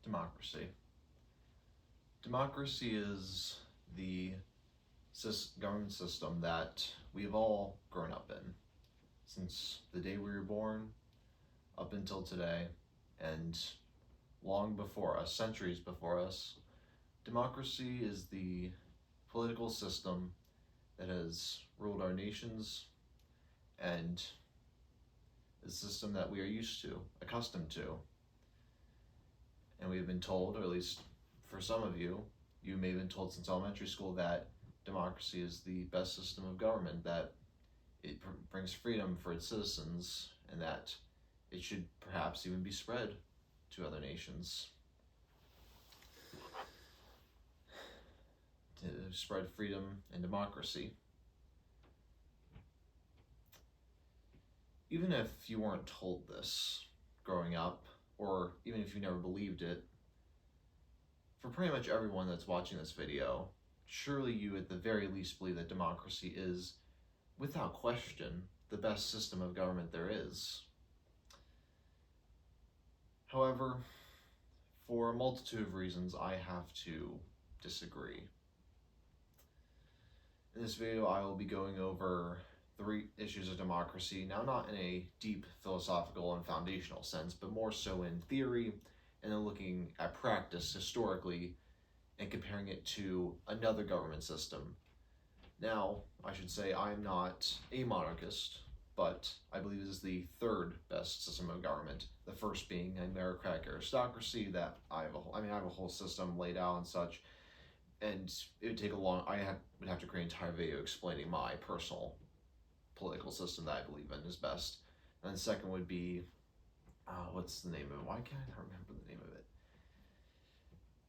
Democracy. Democracy is the government system that we've all grown up in since the day we were born up until today, and long before us, centuries before us. Democracy is the political system that has ruled our nations and is a system that we are used to, accustomed to. And we've been told, or at least for some of you, you may have been told since elementary school that democracy is the best system of government, that it brings freedom for its citizens, and that it should perhaps even be spread to other nations. To spread freedom and democracy. Even if you weren't told this growing up, or even if you never believed it, for pretty much everyone that's watching this video, surely you at the very least believe that democracy is, without question, the best system of government there is. However, for a multitude of reasons, I have to disagree. In this video, I will be going over 3 issues of democracy, now not in a deep philosophical and foundational sense, but more so in theory, and then looking at practice historically and comparing it to another government system. Now, I should say I am not a monarchist, but I believe this is the 3rd best system of government. The first being a meritocratic aristocracy that I have a whole system laid out and such, and it would take would have to create an entire video explaining my personal political system that I believe in is best. And the second would be, what's the name of it? Why can't I remember the name of it?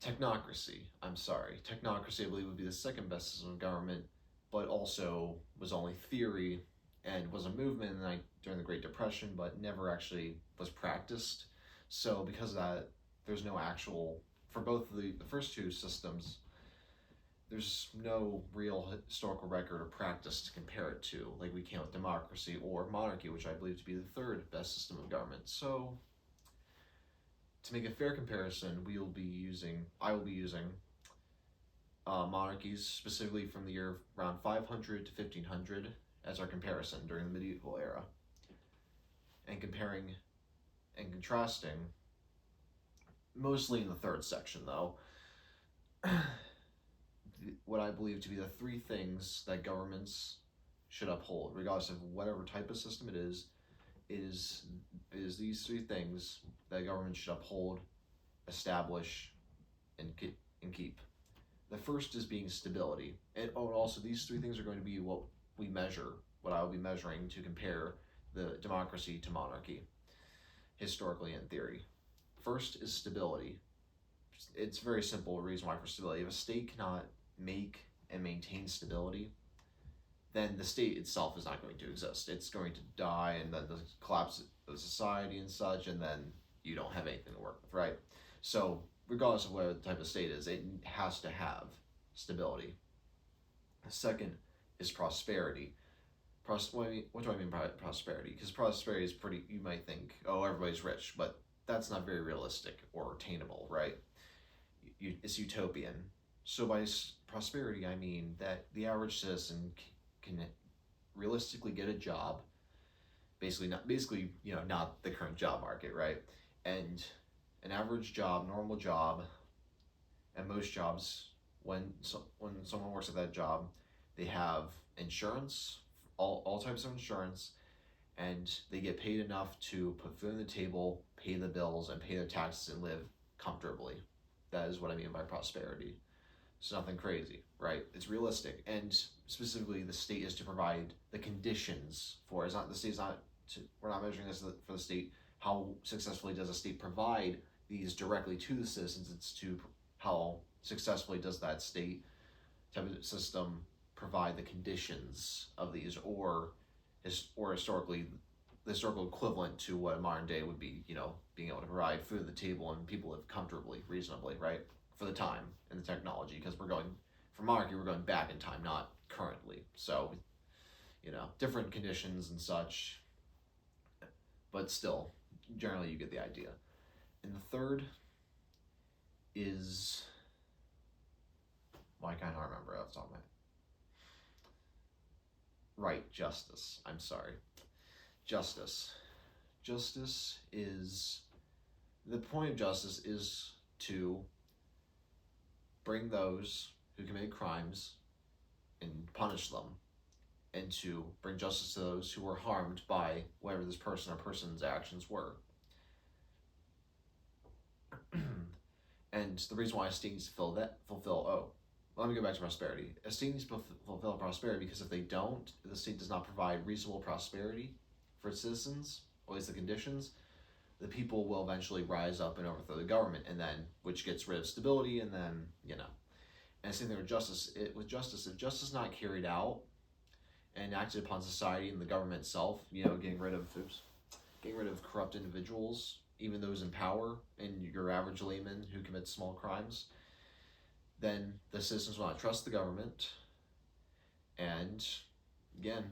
Technocracy. I'm sorry. Technocracy, I believe, would be the 2nd best system of government, but also was only theory and was a movement during the Great Depression, but never actually was practiced. So because of that, there's no actual, for both of the first 2 systems, there's no real historical record or practice to compare it to, like we can with democracy or monarchy, which I believe to be the 3rd best system of government. So, to make a fair comparison, I will be using monarchies, specifically from the year around 500 to 1500, as our comparison during the medieval era, and comparing and contrasting, mostly in the 3rd section though, what I believe to be the 3 things that governments should uphold, regardless of whatever type of system it is these 3 things that government should uphold, establish, and keep. The first is being stability, and also these 3 things are going to be what I will be measuring to compare the democracy to monarchy, historically and theory. First is stability. It's very simple reason why for stability. If a state cannot make and maintain stability, then the state itself is not going to exist. It's going to die, and then the collapse of society and such, and then you don't have anything to work with, right? So regardless of what type of state it is, it has to have stability. The second is prosperity. What do I mean by prosperity? Because prosperity is you might think, oh, everybody's rich, but that's not very realistic or attainable, right? It's utopian. So by prosperity, I mean that the average citizen can realistically get a job, not the current job market, right? And an average job, normal job, and most jobs, when someone works at that job, they have insurance, all types of insurance, and they get paid enough to put food on the table, pay the bills, and pay their taxes and live comfortably. That is what I mean by prosperity. It's nothing crazy, right? It's realistic, and specifically, the state is to provide the conditions for it. We're not measuring this for the state. How successfully does a state provide these directly to the citizens? It's to how successfully does that state type of system provide the conditions of these, or historically, the historical equivalent to what a modern day would be, being able to provide food at the table and people live comfortably, reasonably, right? For the time and the technology, because for monarchy, we're going back in time, not currently. So, different conditions and such, but still, generally you get the idea. And the third is, well, I kind of remember off the top of my right, justice. I'm sorry. Justice. Justice is, the point of justice is to bring those who commit crimes and punish them, and to bring justice to those who were harmed by whatever this person or person's actions were. And the reason why a state needs to let me go back to prosperity. A state needs to fulfill prosperity because if they don't, if the state does not provide reasonable prosperity for its citizens, or at least the conditions, the people will eventually rise up and overthrow the government, and then, which gets rid of stability, and then, And same thing with justice. If justice is not carried out and acted upon society and the government itself, getting rid of corrupt individuals, even those in power, and your average layman who commits small crimes, then the citizens will not trust the government. And again,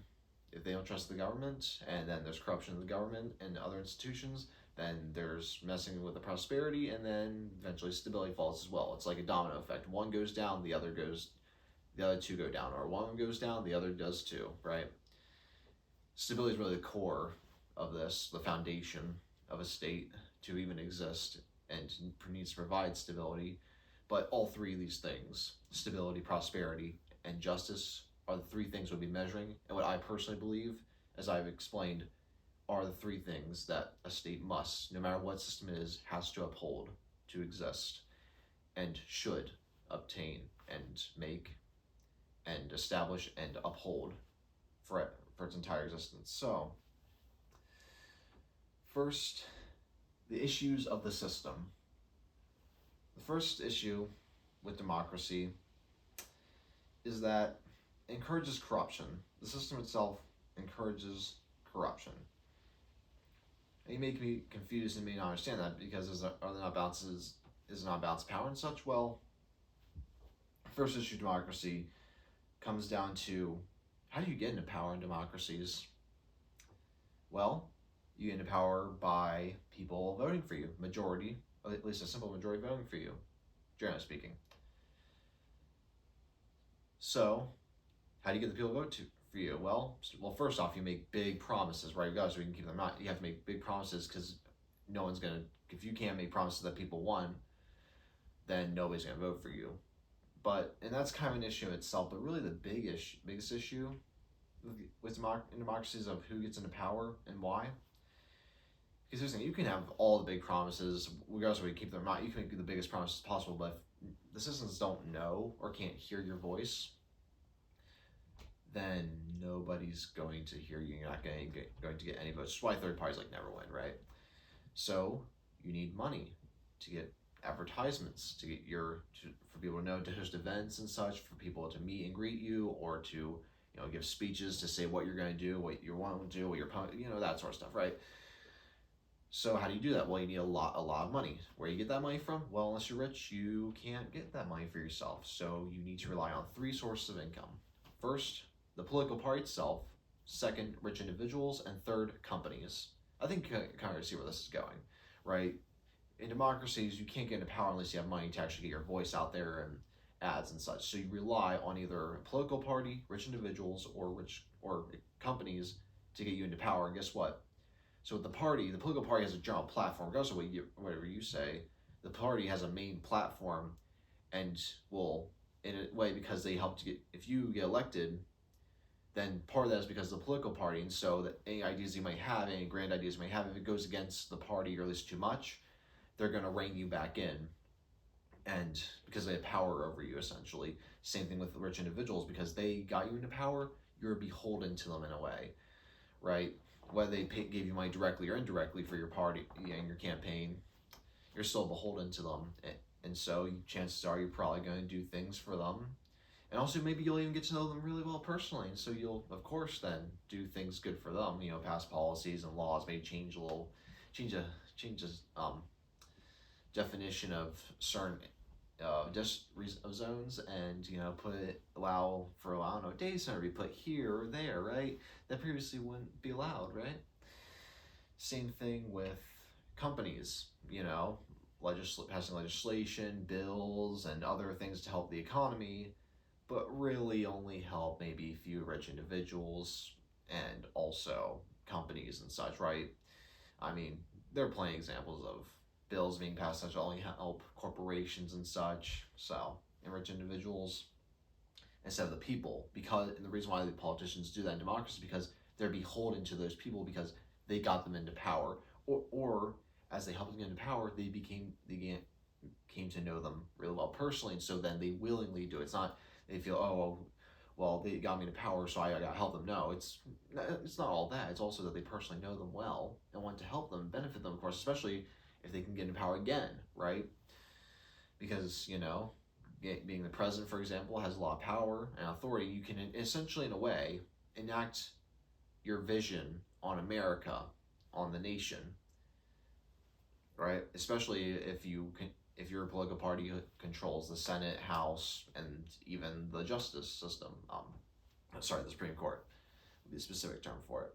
if they don't trust the government, and then there's corruption in the government and other institutions, then there's messing with the prosperity, and then eventually stability falls as well. It's like a domino effect. One goes down, the other two go down, or one goes down, the other does too, right? Stability is really the core of this, the foundation of a state to even exist, and needs to provide stability. But all three of these things, stability, prosperity, and justice, are the three things we'll be measuring. And what I personally believe, as I've explained, are the three things that a state must, no matter what system it is, has to uphold to exist, and should obtain and make and establish and uphold for its entire existence. So, first, the issues of the system. The first issue with democracy is that it encourages corruption. The system itself encourages corruption. And you may be confused and may not understand that because is it not balance of power and such? Well, first issue of democracy comes down to, how do you get into power in democracies? Well, you get into power by people voting for you, majority, or at least a simple majority voting for you, generally speaking. So, how do you get the people to vote for you? Well, first off, you make big promises, right? So we can keep them out. You have to make big promises because no one's gonna. If you can't make promises that people want, then nobody's gonna vote for you. And that's kind of an issue in itself. But really, the biggest issue with democracies of who gets into power and why. Because here's the thing: you can have all the big promises, regardless of whether you keep them or not. You can make the biggest promises possible, but if the citizens don't know or can't hear your voice, then nobody's going to hear you. You're not going to get any votes. That's why third parties never win, right? So you need money to get advertisements, to get for people to know, to host events and such, for people to meet and greet you, or to give speeches to say what you're going to do, what you want to do, what you're that sort of stuff, right? So how do you do that? Well, you need a lot of money. Where you get that money from? Well, unless you're rich, you can't get that money for yourself. So you need to rely on three sources of income. First, the political party itself. Second, rich individuals. And third, companies. I think you kind of see where this is going, right? In democracies, you can't get into power unless you have money to actually get your voice out there and ads and such. So you rely on either a political party, rich individuals, or companies to get you into power. And guess what? So with the political party has a general platform. Regardless of whatever you say, the party has a main platform, and will, in a way, because they help to get. If you get elected, then part of that is because of the political party, and so that any ideas you might have, any grand ideas you might have, if it goes against the party or at least too much, they're going to rein you back in, and because they have power over you, essentially. Same thing with the rich individuals, because they got you into power, you're beholden to them in a way, right? Whether they gave you money directly or indirectly for your party and your campaign, you're still beholden to them, and so chances are you're probably going to do things for them. And also, maybe you'll even get to know them really well personally, and so you'll, of course, then do things good for them. Pass policies and laws, maybe change a definition of certain zones, and allow for a data center to be put here or there, right? That previously wouldn't be allowed, right? Same thing with companies. passing legislation, bills, and other things to help the economy, but really only help maybe a few rich individuals and also companies and such, right? I mean, there are plenty of examples of bills being passed that only help corporations and such, so, and rich individuals instead of the people. Because, and the reason why the politicians do that in democracy is because they're beholden to those people because they got them into power, or as they helped them get into power, they came to know them really well personally, and so then they willingly do it. It's not they feel, oh well, they got me into power, so I got to help them. No, it's not all that. It's also that they personally know them well and want to help them, benefit them, of course, especially if they can get into power again, right? Because being the president, for example, has a lot of power and authority. You can essentially, in a way, enact your vision on America, on the nation, right? Especially if your political party controls the Senate, House, and even the justice system. Sorry, the Supreme Court would be a specific term for it.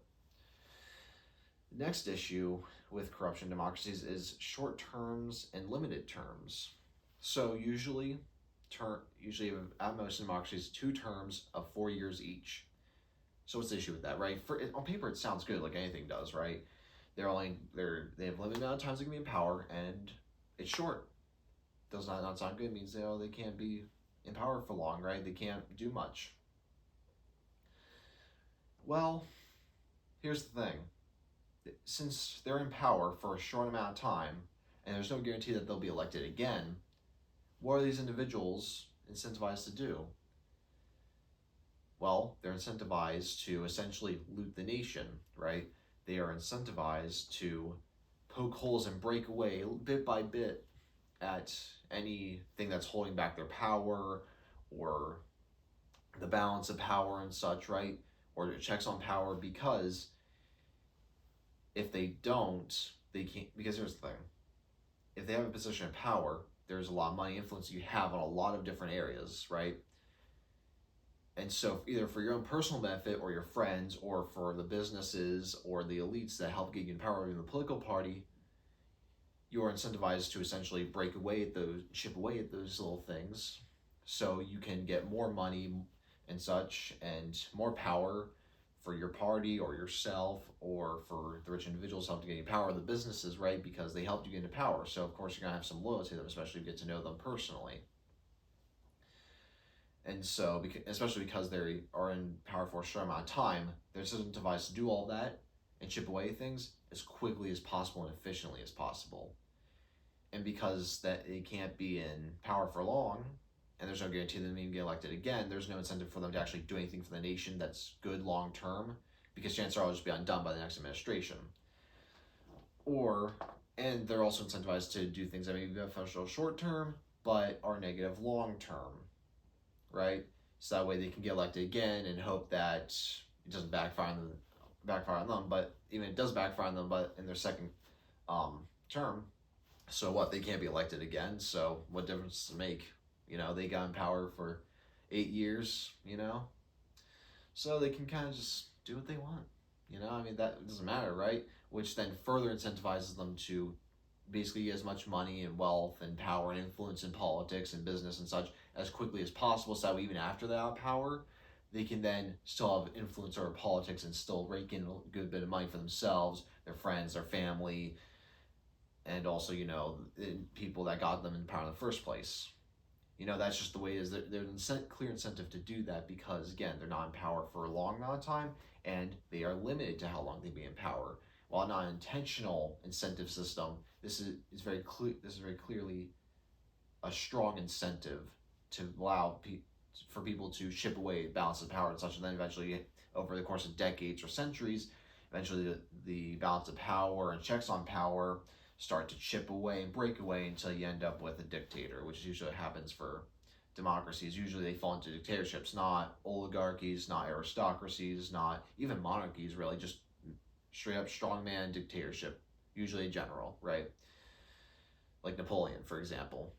The next issue with corruption democracies is short terms and limited terms. So usually at most democracies, 2 terms of 4 years each. So what's the issue with that, right? On paper, it sounds good, like anything does, right? They have limited amount of times they can be in power, and it's short. Does not sound good. It means they can't be in power for long, right? They can't do much. Well, here's the thing: since they're in power for a short amount of time, and there's no guarantee that they'll be elected again, what are these individuals incentivized to do? Well, they're incentivized to essentially loot the nation, right? They are incentivized to poke holes and break away bit by bit at anything that's holding back their power or the balance of power and such, right? Or checks on power, because if they don't, they can't. Because here's the thing: if they have a position of power, there's a lot of money influence you have on a lot of different areas, right? And so, either for your own personal benefit, or your friends, or for the businesses or the elites that help get you in power in the political party, you are incentivized to essentially chip away at those little things, so you can get more money and such, and more power for your party or yourself, or for the rich individuals helping to get you power, the businesses, right? Because they helped you get into power. So, of course, you're going to have some loyalty to them, especially if you get to know them personally. And so, especially because they are in power for a short amount of time, they're incentivized to do all that and chip away things as quickly as possible and efficiently as possible. And because that they can't be in power for long, and there's no guarantee that they can get elected again, there's no incentive for them to actually do anything for the nation that's good long term, because chances are it'll just be undone by the next administration. And they're also incentivized to do things that may be beneficial short term, but are negative long term, right? So that way they can get elected again and hope that it doesn't backfire on them. But even it does backfire on them, but in their second term, so what? They can't be elected again. So what difference does it make? They got in power for 8 years. So they can kind of just do what they want. I mean, that doesn't matter, right? Which then further incentivizes them to basically get as much money and wealth and power and influence in politics and business and such as quickly as possible, so that even after they have power, they can then still have influence over politics and still rake in a good bit of money for themselves, their friends, their family, and also, people that got them in power in the first place. That's just the way it is. There's a clear incentive to do that because, again, they're not in power for a long amount of time, and they are limited to how long they be in power. While not an intentional incentive system, this is very clearly a strong incentive to allow for people to chip away balance of power and such, and then eventually, over the course of decades or centuries, eventually the balance of power and checks on power start to chip away and break away until you end up with a dictator, which is usually what happens for democracies. Usually they fall into dictatorships, not oligarchies, not aristocracies, not even monarchies, really, just straight up strongman dictatorship, usually a general, right? Like Napoleon, for example.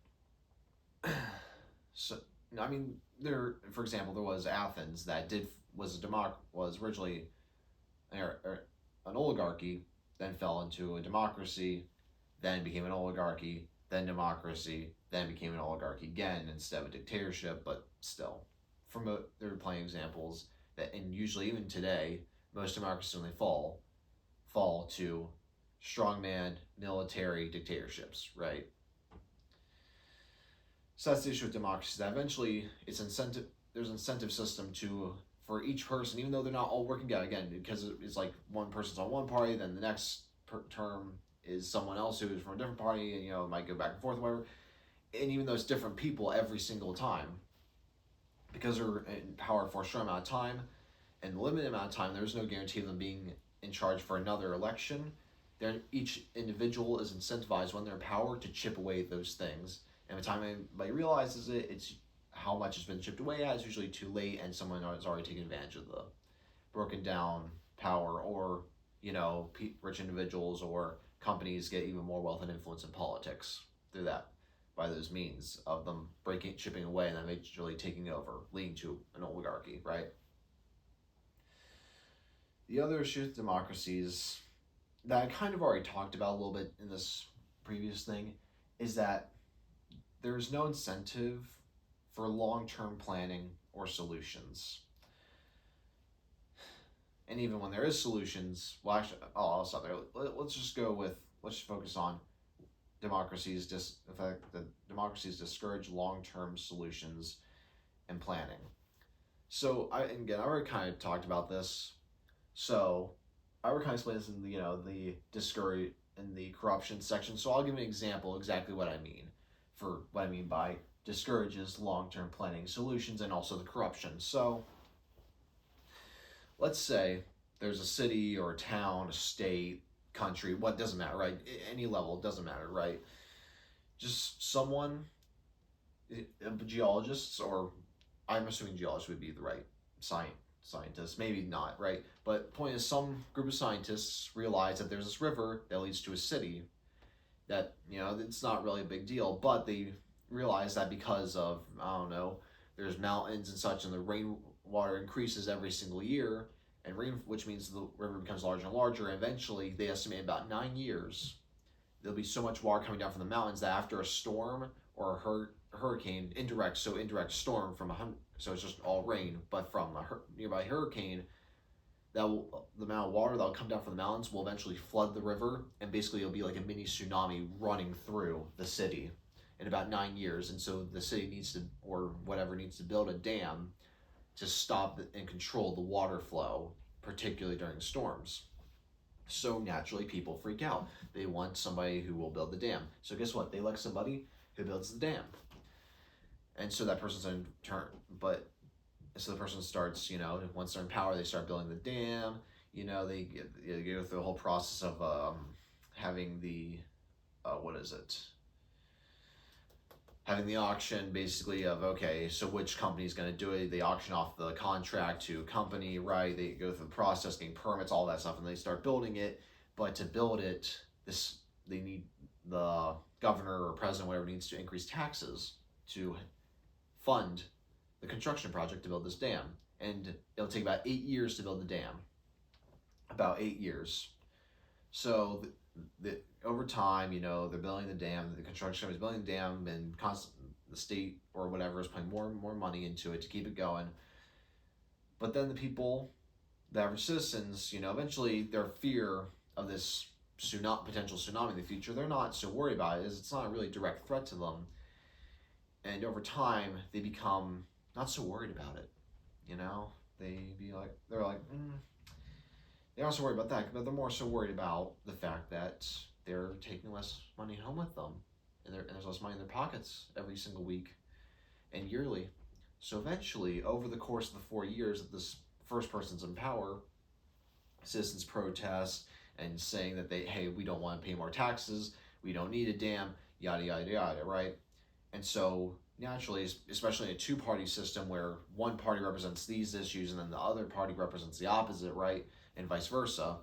So, I mean, for example, there was Athens that was originally an oligarchy, then fell into a democracy, then became an oligarchy, then democracy, then became an oligarchy again instead of a dictatorship, but still. There are plenty of examples that, and usually even today, most democracies when they fall to strongman military dictatorships, right? So that's the issue with democracy. That eventually it's incentive. There's an incentive system for each person, even though they're not all working out again, because it's like one person's on one party, then the next term is someone else who is from a different party, and it might go back and forth, whatever. And even though it's different people every single time, because they're in power for a short amount of time and limited amount of time, there's no guarantee of them being in charge for another election. Each individual is incentivized when they're in power to chip away at those things. And by the time anybody realizes it, it's how much has been chipped away at. It's usually too late, and someone has already taken advantage of the broken down power, or rich individuals or companies get even more wealth and influence in politics through that, by those means of them chipping away, and then eventually taking over, leading to an oligarchy, right? The other issue with democracies that I kind of already talked about a little bit in this previous thing is that there's no incentive for long-term planning or solutions. And even when there is solutions, well, actually, I'll stop there. Let's just focus on democracies. The fact that democracies discourage long-term solutions and planning. So I already kind of talked about this. So I already kind of explained this in the discourage in the corruption section. So I'll give an example exactly what I mean by discourages long-term planning solutions and also the corruption. So let's say there's a city or a town, a state, country, what doesn't matter, right? Any level, it doesn't matter, right? Just someone, geologists, or I'm assuming geologists would be the right scientists, maybe not, right? But the point is, some group of scientists realize that there's this river that leads to a city that, it's not really a big deal, but they realize that because of, I don't know, there's mountains and such, and the rainwater increases every single year, and which means the river becomes larger and larger, and eventually they estimate about 9 years there'll be so much water coming down from the mountains that after a storm or a hurricane, indirect storm so it's just all rain, but from a nearby hurricane, the amount of water that will come down from the mountains will eventually flood the river, and basically it'll be like a mini tsunami running through the city in about 9 years. And so the city needs to build a dam to stop and control the water flow, particularly during storms. So naturally people freak out. They want somebody who will build the dam. So guess what? They elect somebody who builds the dam. And so that person's in turn, so the person starts, once they're in power, they start building the dam. They go through the whole process of having the, having the auction, basically, of, okay, so which company's going to do it? They auction off the contract to a company, right? They go through the process, getting permits, all that stuff, and they start building it. But to build it, they need the governor or president, whatever, needs to increase taxes to fund the construction project to build this dam. And it'll take about 8 years to build the dam. About 8 years. So over time, they're building the dam, the construction company's building the dam, and the state or whatever is putting more and more money into it to keep it going. But then the average citizens, eventually their fear of this potential tsunami in the future, they're not so worried about it, as it's not a really direct threat to them. And over time, they become not so worried about it. They're not so worried about that, but they're more so worried about the fact that they're taking less money home with them, and there's less money in their pockets every single week and yearly. So eventually, over the course of the 4 years that this first person's in power, citizens protest and saying that we don't want to pay more taxes, we don't need a dam, yada, yada, yada, right? And so naturally, especially in a two-party system where one party represents these issues and then the other party represents the opposite, right? And vice versa.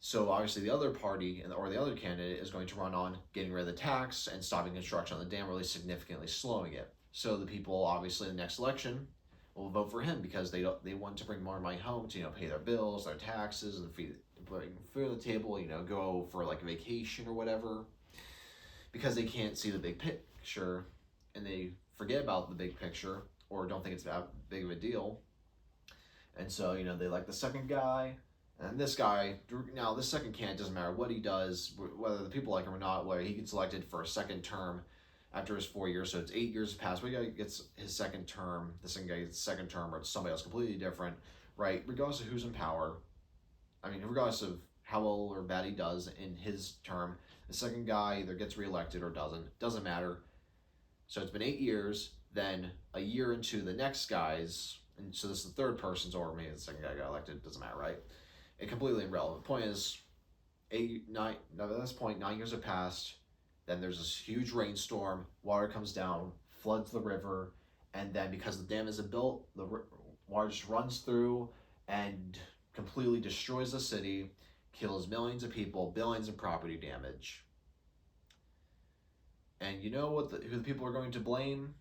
So obviously the other party or the other candidate is going to run on getting rid of the tax and stopping construction on the dam, really significantly slowing it. So the people, obviously, in the next election will vote for him because they want to bring more money home to pay their bills, their taxes, and bring food on the table, go for like a vacation or whatever. because they can't see the big picture, and they forget about the big picture or don't think it's that big of a deal. And so, they like the second guy, and this guy, now this second candidate, doesn't matter what he does, whether the people like him or not, whether he gets elected for a second term after his 4 years, so it's 8 years past, but he gets his second term, the second guy gets second term, or it's somebody else completely different, right? Regardless of who's in power, regardless of how well or bad he does in his term, the second guy either gets reelected or doesn't matter. So it's been 8 years, then a year into the next guy's, and so this is the third person's, or maybe the second guy got elected, doesn't matter, right? It completely irrelevant. The point is, at this point, 9 years have passed, then there's this huge rainstorm, water comes down, floods the river, and then because the dam isn't built, the water just runs through and completely destroys the city, kills millions of people, billions of property damage. And you know who the people are going to blame?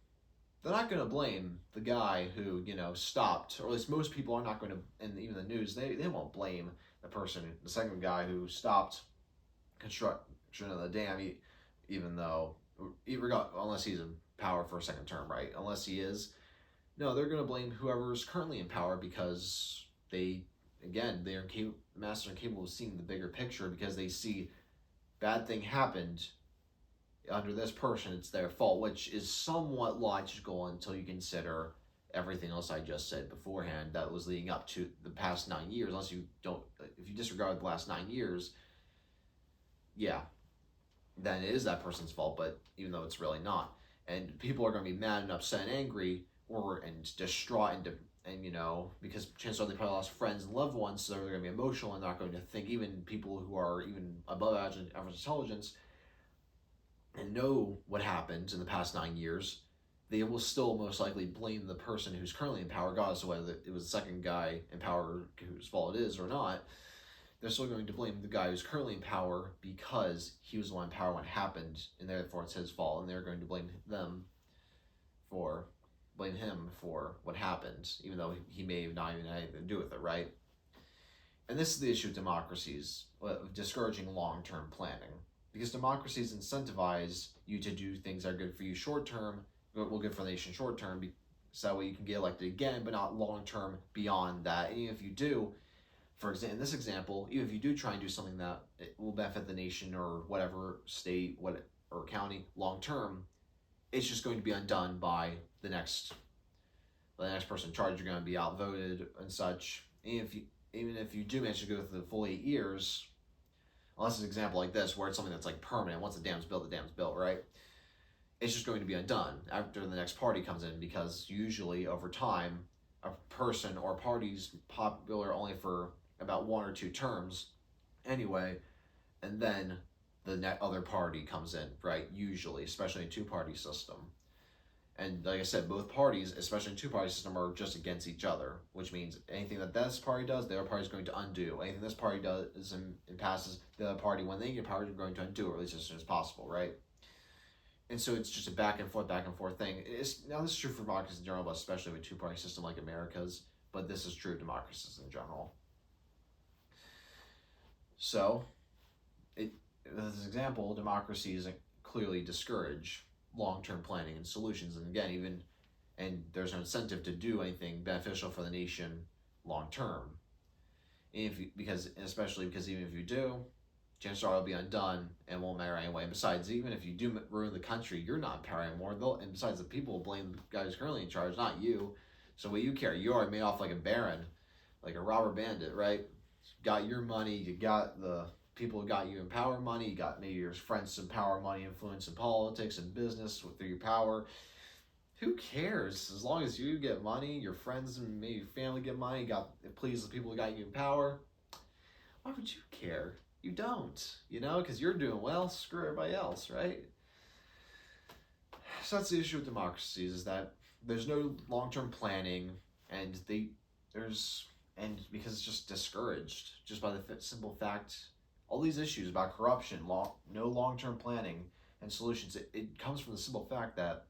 They're not going to blame the guy who, stopped, or at least most people are not going to, and even the news, they won't blame the second guy who stopped construction of the dam, even though, unless he's in power for a second term, right? Unless he is. No, they're going to blame whoever's currently in power because they're masters and capable of seeing the bigger picture, because they see bad thing happened under this person, it's their fault, which is somewhat logical until you consider everything else I just said beforehand that was leading up to the past 9 years. If you disregard the last 9 years, yeah, then it is that person's fault, but even though it's really not. And people are going to be mad and upset and angry and distraught and because chances are they probably lost friends and loved ones, so they're going to be emotional and not going to think. Even people who are even above average intelligence and know what happened in the past 9 years, they will still most likely blame the person who's currently in power, regardless of whether it was the second guy in power whose fault it is or not. They're still going to blame the guy who's currently in power because he was the one in power when it happened, and therefore it's his fault, and they're going to blame him for what happened, even though he may have not even had anything to do with it, right? And this is the issue with democracies, of discouraging long-term planning. Because democracies incentivize you to do things that are good for you short term, good for the nation short term, so that way you can get elected again, but not long term beyond that. And even if you do, in this example, even if you do try and do something that will benefit the nation or whatever state or county long term, it's just going to be undone by the next person in charge. You're going to be outvoted and such. And even if you do manage to go through the full 8 years, unless it's an example like this, where it's something that's like permanent. Once the dam's built, right? It's just going to be undone after the next party comes in, because usually over time, a person or party's popular only for about 1 or 2 terms anyway, and then the other party comes in, right? Usually, especially in a two-party system. And like I said, both parties, especially in two-party system, are just against each other, which means anything that this party does, the other party is going to undo. Anything this party does and passes, the other party, when they get power, is going to undo, or at least as soon as possible, right? And so it's just a back and forth thing. Now this is true for democracies in general, but especially with a two-party system like America's, but this is true of democracies in general. So, as an example, democracies clearly discourage long-term planning and solutions, and again, there's no incentive to do anything beneficial for the nation long-term. Especially because even if you do, chances are it'll be undone and won't matter anyway. And besides, even if you do ruin the country, you're not in power anymore. And besides, the people will blame the guy who's currently in charge, not you. So what you care? You already made off like a baron, like a robber bandit, right? Got your money, you got the people who got you in power money, you got maybe your friends some power, money, influence in politics and business through your power. Who cares? As long as you get money, your friends and maybe your family get money, it pleases the people who got you in power. Why would you care? You don't, because you're doing well, screw everybody else, right? So that's the issue with democracies, is that there's no long-term planning, and because it's just discouraged, just by the simple fact, all these issues about corruption, no long-term planning and solutions, it comes from the simple fact that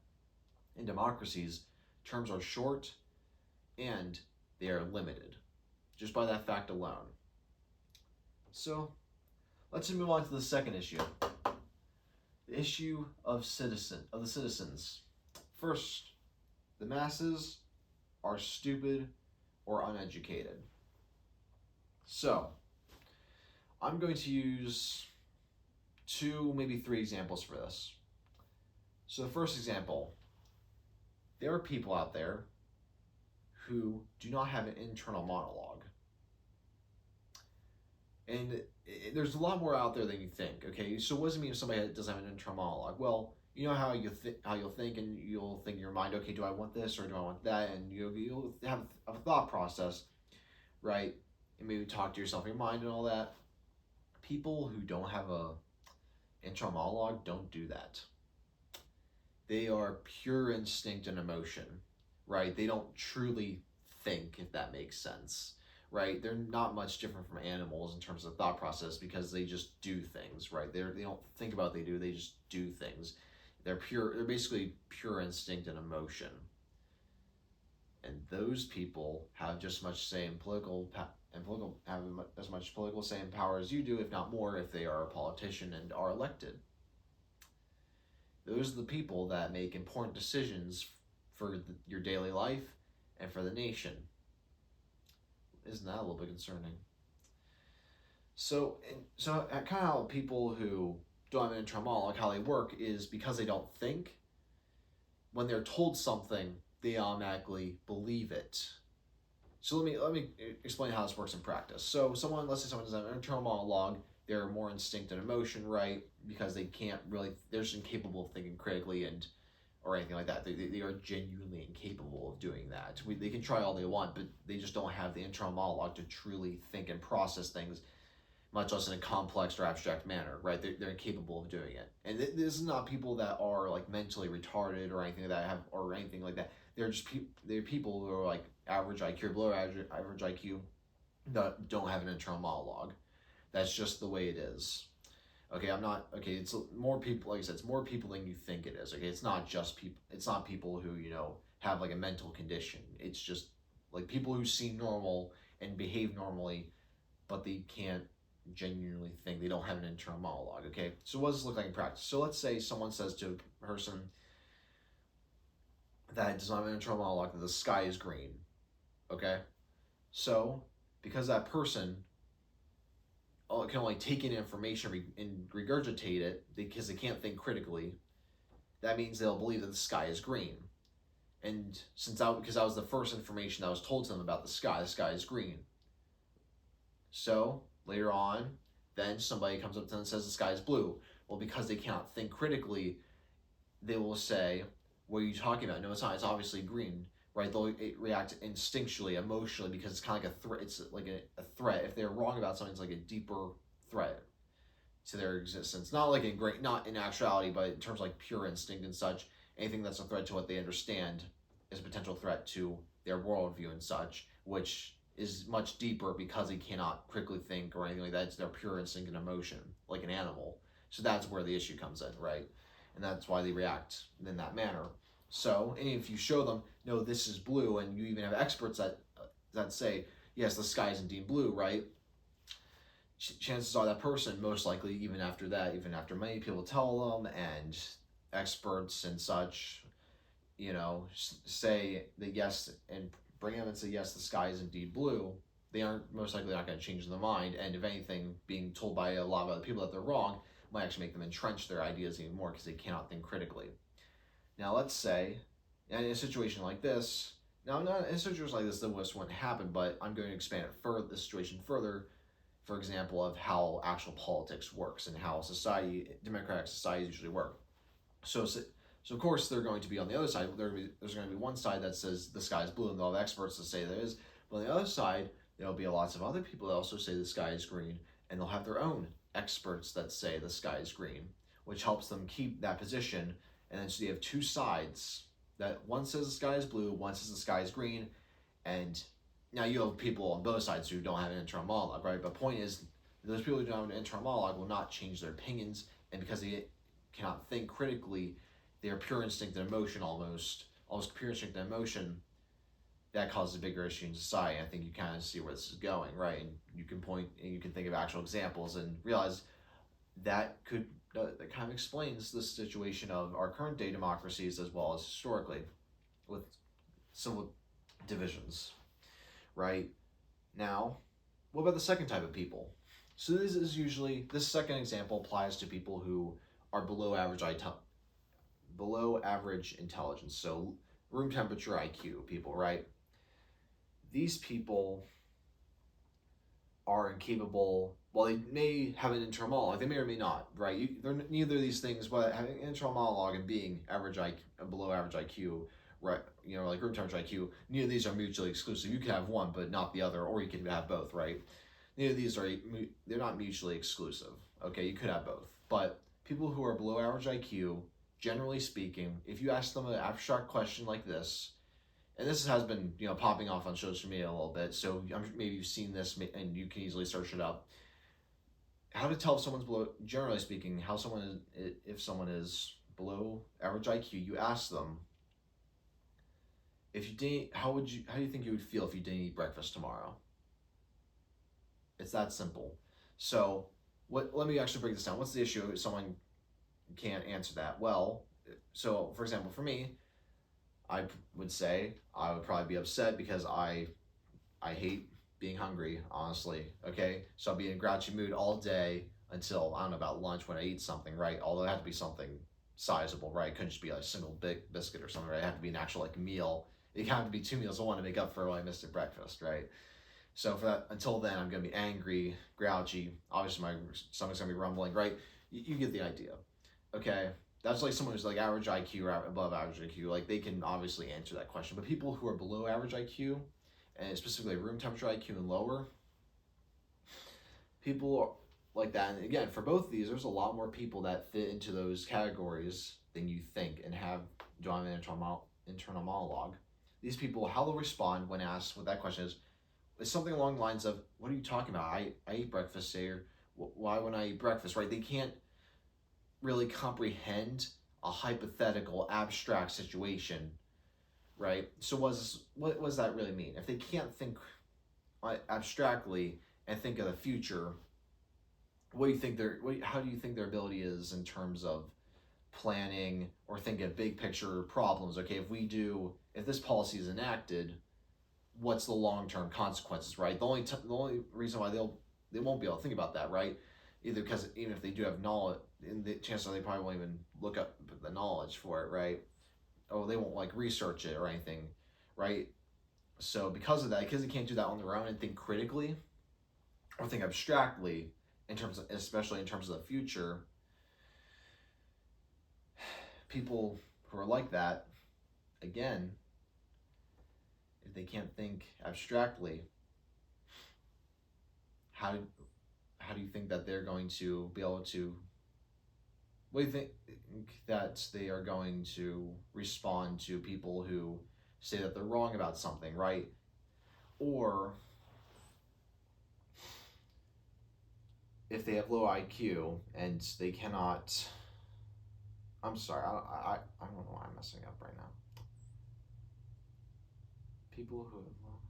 in democracies, terms are short and they are limited, just by that fact alone. So, let's move on to the second issue. issue of the citizens. First, the masses are stupid or uneducated. So, I'm going to use 2, maybe 3 examples for this. So the first example, there are people out there who do not have an internal monologue. And there's a lot more out there than you think, okay? So what does it mean if somebody doesn't have an internal monologue? Well, you know how you'll think, and you'll think in your mind, okay, do I want this or do I want that? And you'll have a thought process, right? And maybe talk to yourself in your mind and all that. People who don't have a internal monologue don't do that. They are pure instinct and emotion, right? They don't truly think, if that makes sense, right? They're not much different from animals in terms of thought process because they just do things, right? They don't think about what they do, they just do things. They're basically pure instinct and emotion. And those people have just as much say in have as much political say and power as you do, if not more, if they are a politician and are elected. Those are the people that make important decisions for your daily life and for the nation. Isn't that a little bit concerning? So kind of how people who don't have an internal monologue, how they work is because they don't think. When they're told something, they automatically believe it. So let me explain how this works in practice. So let's say someone doesn't have an internal monologue, they're more instinct and emotion, right? Because they're just incapable of thinking critically or anything like that. They are genuinely incapable of doing that. They can try all they want, but they just don't have the internal monologue to truly think and process things, much less in a complex or abstract manner, right? They're incapable of doing it. And this is not people that are like mentally retarded or anything like that. They're people who are like average IQ or below average IQ that don't have an internal monologue. That's just the way it is. Okay, it's more people, like I said, it's more people than you think it is. Okay, it's not people who, have like a mental condition. It's just like people who seem normal and behave normally, but they can't genuinely think. They don't have an internal monologue, okay? So what does this look like in practice? So let's say someone says to a person that does not have an internal monologue that the sky is green, okay? So, because that person can only take in information and regurgitate it because they can't think critically, that means they'll believe that the sky is green. And because that was the first information that was told to them about the sky is green. So later on, then somebody comes up to them and says the sky is blue. Well, because they cannot think critically, they will say, what are you talking about? No, it's not. It's obviously green, right? They'll react instinctually, emotionally, because it's kind of like a threat. It's like a threat. If they're wrong about something, it's like a deeper threat to their existence. Not in actuality, but in terms of like pure instinct and such. Anything that's a threat to what they understand is a potential threat to their worldview and such, which is much deeper because they cannot critically think or anything like that. It's their pure instinct and emotion, like an animal. So that's where the issue comes in, right? And that's why they react in that manner. So, and if you show them, no, this is blue, and you even have experts that say, yes, the sky is indeed blue, right? Chances are that person, most likely, even after many people tell them, and experts and such, say that yes, and bring them and say, yes, the sky is indeed blue, they aren't most likely not going to change their mind. And if anything, being told by a lot of other people that they're wrong might actually make them entrench their ideas even more because they cannot think critically. Now, let's say, in a situation like this, not in a situation like this, this wouldn't happen, but I'm going to expand the situation further, for example, of how actual politics works and how democratic societies usually work. So of course, they're going to be on the other side. There's going to be one side that says the sky is blue, and they'll have experts that say there is. But on the other side, there'll be lots of other people that also say the sky is green, and they'll have their own experts that say the sky is green, which helps them keep that position. And then so you have two sides that one says the sky is blue, one says the sky is green, and now you have people on both sides who don't have an internal monologue, right? But point is, those people who don't have an internal monologue will not change their opinions, and because they cannot think critically, their pure instinct and emotion almost pure instinct and emotion, that causes a bigger issue in society. I think you kind of see where this is going, right? And you can point and you can think of actual examples and realize that kind of explains the situation of our current day democracies as well as historically with civil divisions, right? Now, what about the second type of people? So this second example applies to people who are below average intelligence. So room temperature IQ people, right? These people are incapable. Well, they may have an internal monologue. They may or may not, right? They're neither of these things, but having an internal monologue and being average IQ, below average IQ, right? Like room temperature IQ. Neither of these are mutually exclusive. You can have one, but not the other, or you can have both, right? Neither of these they're not mutually exclusive. Okay, you could have both, but people who are below average IQ, generally speaking, if you ask them an abstract question like this, and this has been popping off on social media a little bit, so maybe you've seen this and you can easily search it up. How to tell if someone's below, generally speaking, how someone is, if someone is below average IQ, you ask them, if you didn't, how do you think you would feel if you didn't eat breakfast tomorrow? It's that simple. So let me actually break this down. What's the issue if someone can't answer that? Well, so for example, for me, I would say I would probably be upset because I hate being hungry, honestly. Okay, so I'll be in a grouchy mood all day until I don't know about lunch when I eat something, right? Although it had to be something sizable, right? It couldn't just be like a single big biscuit or something, right? It had to be an actual like meal. It had to be 2 meals I want to make up for what I missed at breakfast, right? So for that, until then, I'm gonna be angry, grouchy. Obviously, my stomach's gonna be rumbling, right? You get the idea, okay? That's like someone who's like average IQ or above average IQ. Like they can obviously answer that question. But people who are below average IQ, and specifically room temperature IQ and lower, people like that. And again, for both of these, there's a lot more people that fit into those categories than you think and have an internal monologue. These people, how they'll respond when asked what that question is something along the lines of, "What are you talking about? I eat breakfast, say, or why wouldn't I eat breakfast?" Right? They can't really comprehend a hypothetical, abstract situation, right? So what does that really mean? If they can't think abstractly and think of the future, what do you think how do you think their ability is in terms of planning or thinking of big picture problems? Okay, if this policy is enacted, what's the long term consequences, right? The only reason why they won't be able to think about that, right? Either because even if they do have knowledge, and the chances are they probably won't even look up the knowledge for it, right? Oh, they won't like research it or anything, right? So because of that, because they can't do that on their own and think critically or think abstractly especially in terms of the future, people who are like that, again, if they can't think abstractly, how do you think that they're going to be able to? What do you think that they are going to respond to people who say that they're wrong about something, right? Or if they have low IQ and they cannot. I'm sorry, I don't know why I'm messing up right now. People who have low.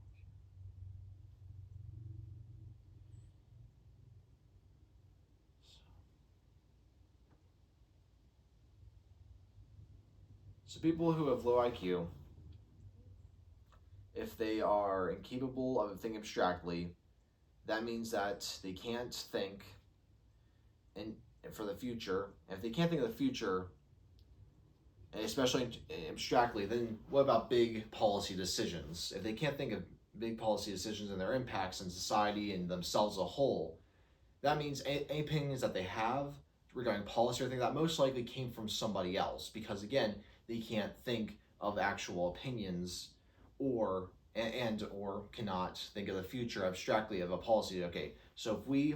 So people who have low IQ, if they are incapable of thinking abstractly, that means that they can't think and for the future. If they can't think of the future, especially abstractly, then what about big policy decisions? If they can't think of big policy decisions and their impacts on society and themselves as a whole, that means any opinions that they have regarding policy or anything that most likely came from somebody else, because again, they can't think of actual opinions or or cannot think of the future abstractly of a policy. Okay, so if we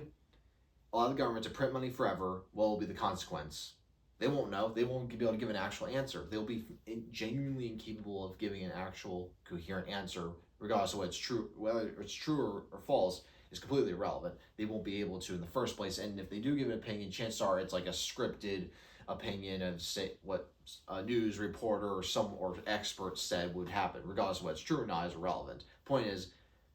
allow the government to print money forever, what will be the consequence? They won't know. They won't be able to give an actual answer. They'll be genuinely incapable of giving an actual coherent answer, regardless of whether it's true or false is completely irrelevant. They won't be able to in the first place. And if they do give an opinion, chances are it's like a scripted opinion of say what a news reporter or expert said would happen. Regardless of whether it's true or not is irrelevant. Point is,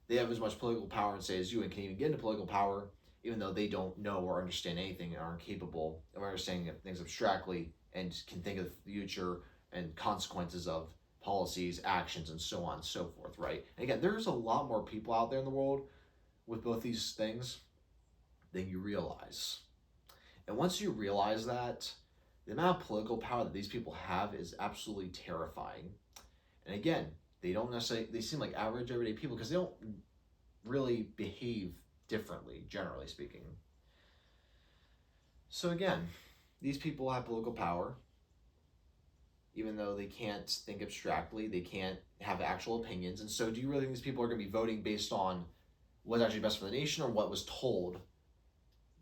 they have as much political power and say as you, and can even get into political power even though they don't know or understand anything and aren't capable of understanding things abstractly and can think of the future and consequences of policies, actions, and so on and so forth, right? And again, there's a lot more people out there in the world with both these things than you realize. And once you realize that, the amount of political power that these people have is absolutely terrifying. And again, they don't necessarily, they seem like average everyday people because they don't really behave differently, generally speaking. So again, these people have political power. Even though they can't think abstractly, they can't have actual opinions. And so do you really think these people are going to be voting based on what's actually best for the nation or what was told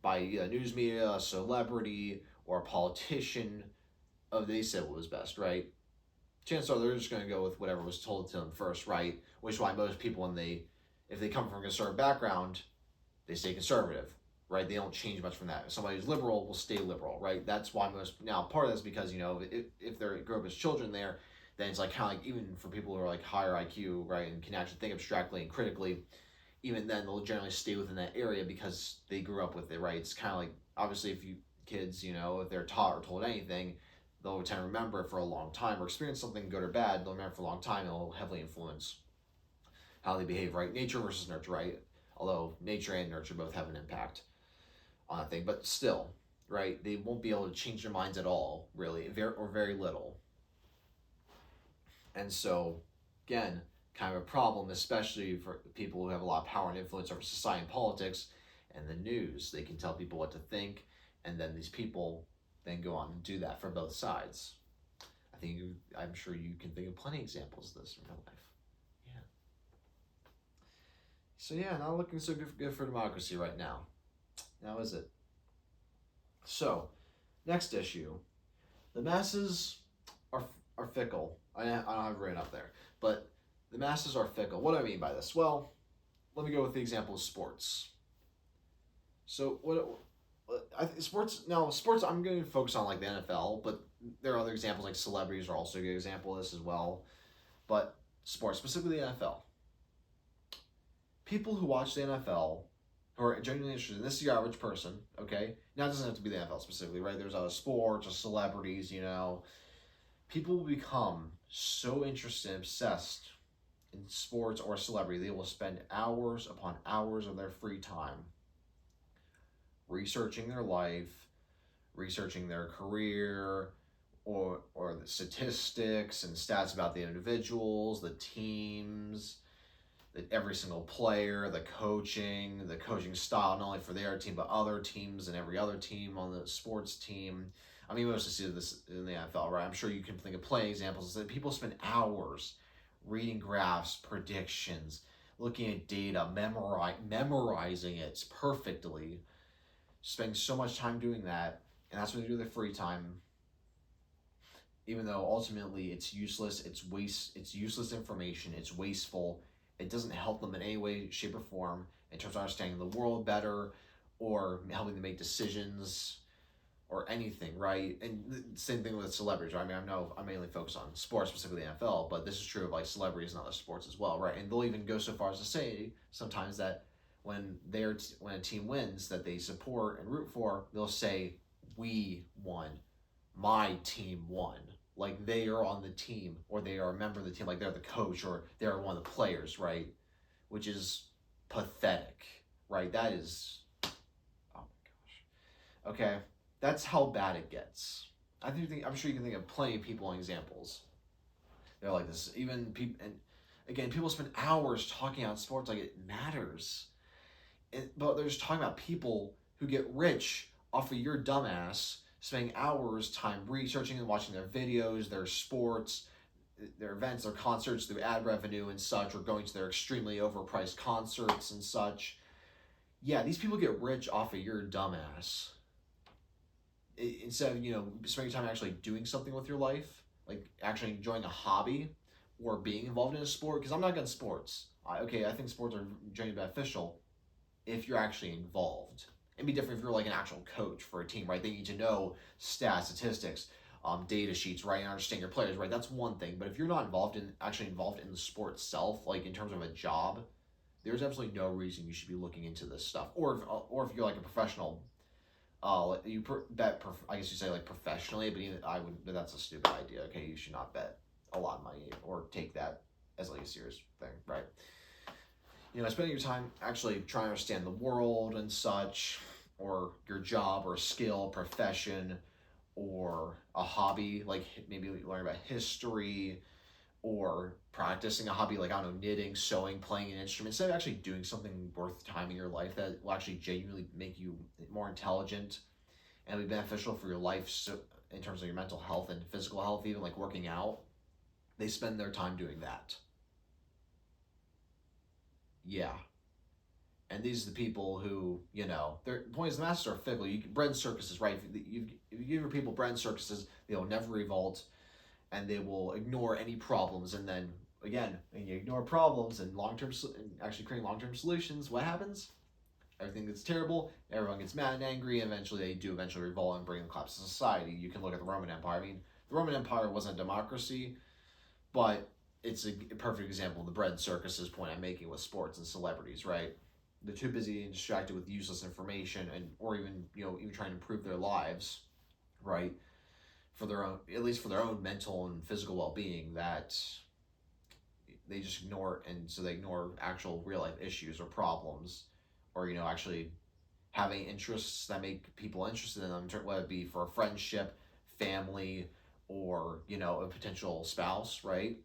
by a news media, a celebrity, or a politician of they said what was best, right? Chances are they're just going to go with whatever was told to them first, right? Which is why most people, if they come from a conservative background, they stay conservative, right? They don't change much from that. If somebody who's liberal will stay liberal, right? That's why now part of that's because, if they grow up as children there, then it's like kind of like, even for people who are like higher IQ, right, and can actually think abstractly and critically, even then they'll generally stay within that area because they grew up with it, right? It's kind of like, obviously, if you kids, if they're taught or told anything, they'll tend to remember it for a long time, or experience something good or bad, they'll remember it for a long time. It'll heavily influence how they behave, right? Nature versus nurture, right? Although nature and nurture both have an impact on that thing, but still, right? They won't be able to change their minds at all, really, or very little. And so, again, kind of a problem, especially for people who have a lot of power and influence over society and politics and the news. They can tell people what to think, and then these people then go on and do that for both sides. I'm sure you can think of plenty of examples of this in real life. Yeah. So yeah, not looking so good for democracy right now. Now is it? So, next issue. The masses are fickle. I don't have it written up there, but the masses are fickle. What do I mean by this? Well, let me go with the example of sports. So sports, I'm going to focus on like the NFL, but there are other examples like celebrities are also a good example of this as well. But sports, specifically the NFL. People who watch the NFL who are genuinely interested, and this is your average person, okay? Now it doesn't have to be the NFL specifically, right? There's other sports or celebrities, People will become so interested and obsessed in sports or celebrity, they will spend hours upon hours of their free time researching their life, researching their career, or the statistics and stats about the individuals, the teams, every single player, the coaching style, not only for their team, but other teams and every other team on the sports team. I mean, we mostly see this in the NFL, right? I'm sure you can think of plenty of examples that people spend hours reading graphs, predictions, looking at data, memorizing it perfectly, spending so much time doing that, and that's what they do with their free time. Even though ultimately it's useless, it's useless information, it's wasteful, it doesn't help them in any way, shape, or form in terms of understanding the world better or helping them make decisions or anything, right? And same thing with celebrities, right? I mean, I know I'm mainly focused on sports, specifically the NFL, but this is true of like celebrities and other sports as well, right? And they'll even go so far as to say sometimes that when a team wins that they support and root for, they'll say, "We won, my team won." Like they are on the team, or they are a member of the team, like they're the coach, or they're one of the players, right? Which is pathetic, right? That is, oh my gosh. Okay, that's how bad it gets. I'm sure you can think of plenty of people and examples. They're like this. Even people, and again, people spend hours talking about sports like it matters, but they're just talking about people who get rich off of your dumbass spending hours time researching and watching their videos, their sports, their events, their concerts, their ad revenue and such, or going to their extremely overpriced concerts and such. Yeah, these people get rich off of your dumbass. Instead of, spending time actually doing something with your life, like actually enjoying a hobby or being involved in a sport, because I'm not against sports. I think sports are genuinely beneficial if you're actually involved. It'd be different if you're like an actual coach for a team, right? They need to know stats, statistics, data sheets, right? And understand your players, right? That's one thing. But if you're not actually involved in the sport itself, like in terms of a job, there's absolutely no reason you should be looking into this stuff. Or if you're like a professional, I guess you say like professionally, but even I would, but that's a stupid idea. Okay, you should not bet a lot of money or take that as like a serious thing, right? Spending your time actually trying to understand the world and such, or your job or skill, profession, or a hobby, like maybe learn about history, or practicing a hobby like, I don't know, knitting, sewing, playing an instrument, instead of actually doing something worth time in your life that will actually genuinely make you more intelligent and be beneficial for your life, so in terms of your mental health and physical health, even like working out, they spend their time doing that. Yeah. And these are the people who, their point is the masses are fickle. Bread and circuses, right? If you give your people bread and circuses, they'll never revolt, and they will ignore any problems. And then again, when you ignore problems and actually creating long-term solutions, what happens? Everything gets terrible. Everyone gets mad and angry. And eventually, they do eventually revolt and bring the collapse of society. You can look at the Roman Empire. I mean, the Roman Empire wasn't a democracy, but it's a perfect example of the bread circuses point I'm making with sports and celebrities, right? They're too busy and distracted with useless information, or even even trying to improve their lives, right? For their own, at least for their own mental and physical well-being, that they just ignore, and so they ignore actual real life issues or problems, or actually having interests that make people interested in them, whether it be for a friendship, family, or a potential spouse, right?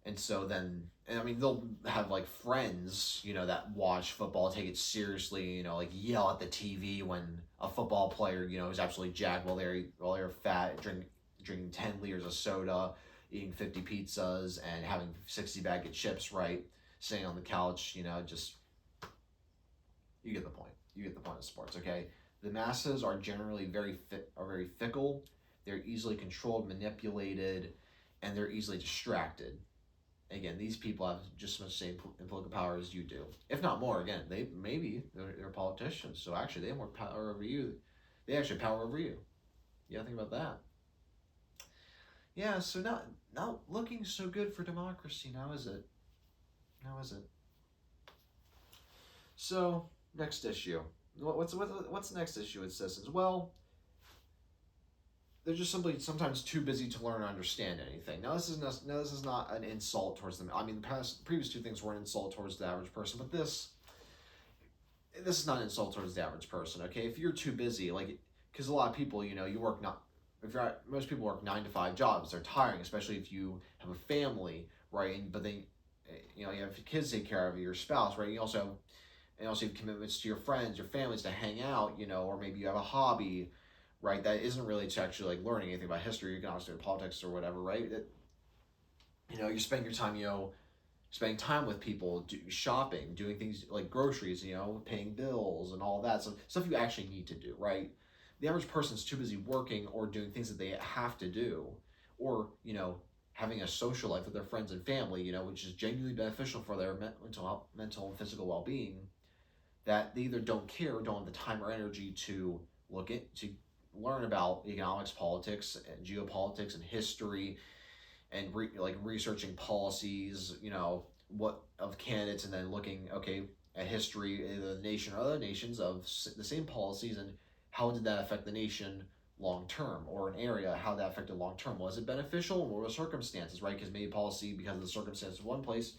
And so then, and I mean, they'll have like friends, that watch football, take it seriously, like yell at the TV when a football player, is absolutely jacked while they're fat, drinking 10 liters of soda, eating 50 pizzas, and having 60 bag of chips, right? Sitting on the couch, just, you get the point. You get the point of sports, okay? The masses are generally very fickle. They're easily controlled, manipulated, and they're easily distracted. Again, these people have just as much same political power as you do, if not more. Again, they're politicians, so actually they have more power over you. They actually have power over you. Yeah, think about that. Yeah, so not looking so good for democracy now, is it? Now is it? So next issue. What's the next issue with citizens? Well, they're just simply sometimes too busy to learn or understand anything. Now, this is not an insult towards them. I mean, the previous two things were an insult towards the average person, but this is not an insult towards the average person. Okay, if you're too busy, like, because a lot of people, you work not. If you're most people work 9 to 5 jobs, they're tiring, especially if you have a family, right? But then, you have kids to take care of, your spouse, right? You also have commitments to your friends, your families to hang out, or maybe you have a hobby, right? That isn't really to actually like learning anything about history, economics, or politics or whatever, right? You spend your time, spending time with people, shopping, doing things like groceries, paying bills and all that. So stuff you actually need to do, right? The average person's too busy working or doing things that they have to do, or having a social life with their friends and family, which is genuinely beneficial for their mental and physical well-being, that they either don't care or don't have the time or energy to to learn about economics, politics, and geopolitics, and history, and researching policies, what of candidates, and then looking at history, either the nation or other nations of the same policies, and how did that affect the nation long term, or an area, how that affected long term. Was it beneficial? What were the circumstances, right? Because maybe policy, because of the circumstances of one place,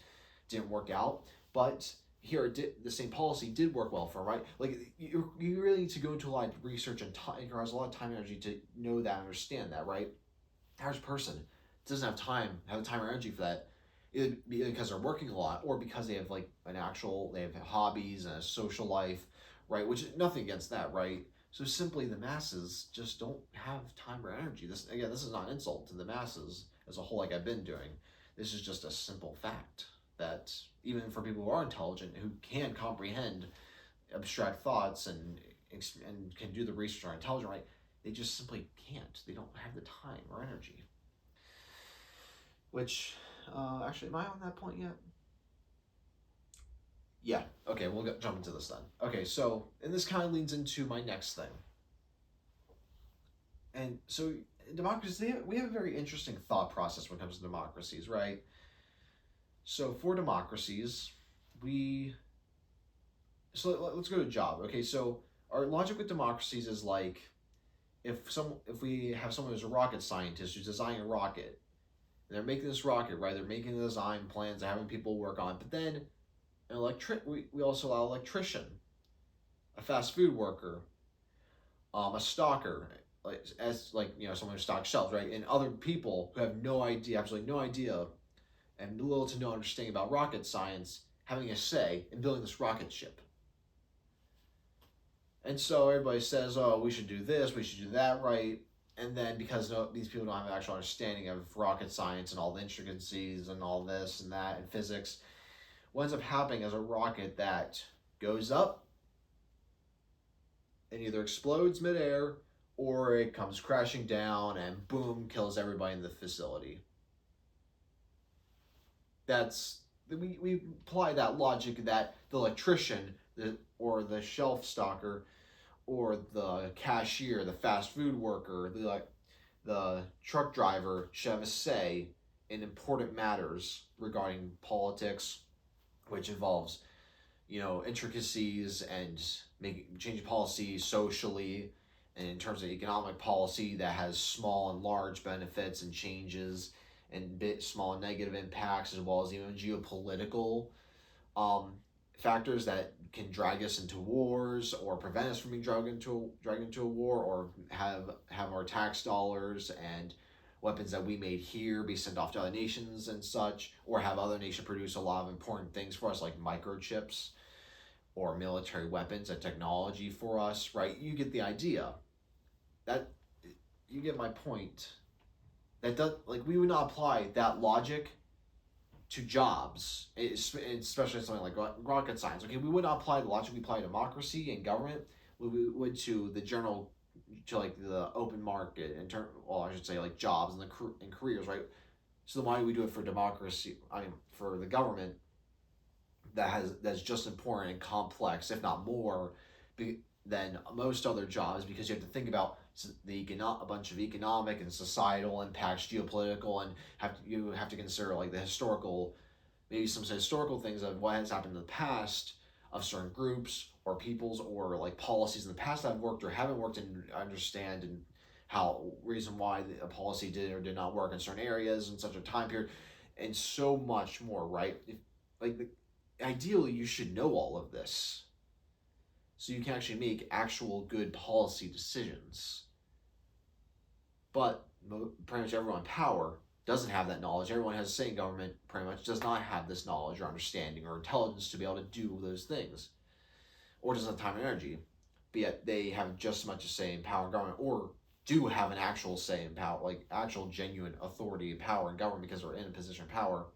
didn't work out, but here the same policy did work well for, right? Like, you really need to go into a lot of research and time. It requires a lot of time and energy to know that, understand that, right? Average person doesn't have the time or energy for that, either because they're working a lot, or because they have like they have hobbies and a social life, right? Which is nothing against that, right? So simply the masses just don't have time or energy. This is not an insult to the masses as a whole, like I've been doing. This is just a simple fact that even for people who are intelligent, who can comprehend abstract thoughts and can do the research, are intelligent, right? They just simply can't. They don't have the time or energy. Which, actually, am I on that point yet? Yeah. Okay, we'll jump into this then. Okay, so, and this kind of leads into my next thing. And so, democracy, we have a very interesting thought process when it comes to democracies, right? So, for democracies, we let's go to job. Okay, so our logic with democracies is like if we have someone who's a rocket scientist who's designing a rocket, and they're making this rocket, right? They're making the design plans, they're having people work on it, but then we also allow an electrician, a fast food worker, a stalker, someone who stocks shelves, right, and other people who have no idea, absolutely no idea, and little to no understanding about rocket science, having a say in building this rocket ship. And so everybody says, "Oh, we should do this, we should do that," right? And then because these people don't have an actual understanding of rocket science and all the intricacies and all this and that and physics, what ends up happening is a rocket that goes up and either explodes midair or it comes crashing down and boom, kills everybody in the facility. We apply that logic that the electrician or the shelf stalker or the cashier, the fast food worker, the truck driver should have a say in important matters regarding politics, which involves intricacies and changing policy socially, and in terms of economic policy that has small and large benefits and changes and small negative impacts, as well as even geopolitical um, factors that can drag us into wars or prevent us from being dragged into a war, or have our tax dollars and weapons that we made here be sent off to other nations and such, or have other nations produce a lot of important things for us like microchips or military weapons and technology for us, right? You get the idea. That you get my point. That does we would not apply that logic to jobs, especially something like rocket science. Okay, we would not apply the logic we apply to democracy and government. We would to the general, to the open market I should say jobs and careers, right? So then why do we do it for democracy? I mean, for the government that's just important and complex, if not more, than most other jobs, because you have to think about a bunch of economic and societal impacts, geopolitical, and you have to consider the historical, maybe some historical things of what has happened in the past of certain groups or peoples, or policies in the past that have worked or haven't worked, and understand and reason why a policy did or did not work in certain areas in such a time period, and so much more, right? Ideally, you should know all of this so you can actually make actual good policy decisions. But pretty much everyone in power doesn't have that knowledge. Everyone has a say in government pretty much does not have this knowledge or understanding or intelligence to be able to do those things, or doesn't have time and energy, but yet they have just as much a say in power in government, or do have an actual say in power, actual genuine authority and power in government, because they're in a position of power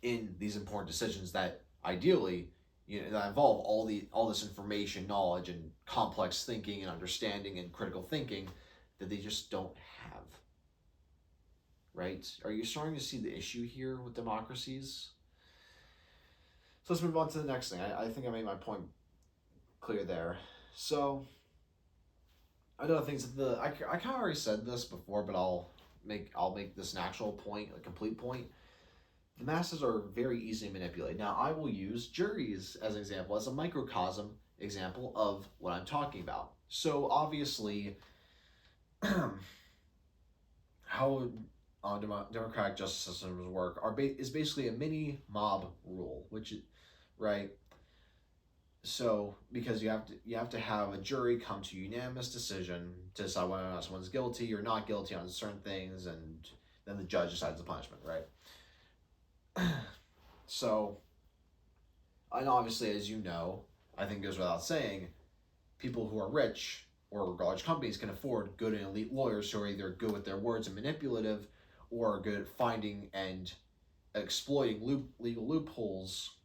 in these important decisions that ideally that involve all this information, knowledge, and complex thinking and understanding and critical thinking that they just don't have. Right? Are you starting to see the issue here with democracies? So let's move on to the next thing. I think I made my point clear there. So another thing is I kind of already said this before, but I'll make this an actual point, a complete point. The masses are very easy to manipulate. Now, I will use juries as an example, as a microcosm example of what I'm talking about. So, obviously, how democratic justice systems work is basically a mini mob rule, right? So, because you have to have a jury come to a unanimous decision to decide whether or not someone's guilty or not guilty on certain things, and then the judge decides the punishment, right? So, and obviously, as you know, I think it goes without saying, people who are rich or large companies can afford good and elite lawyers who are either good with their words and manipulative, or good at finding and exploiting legal loopholes.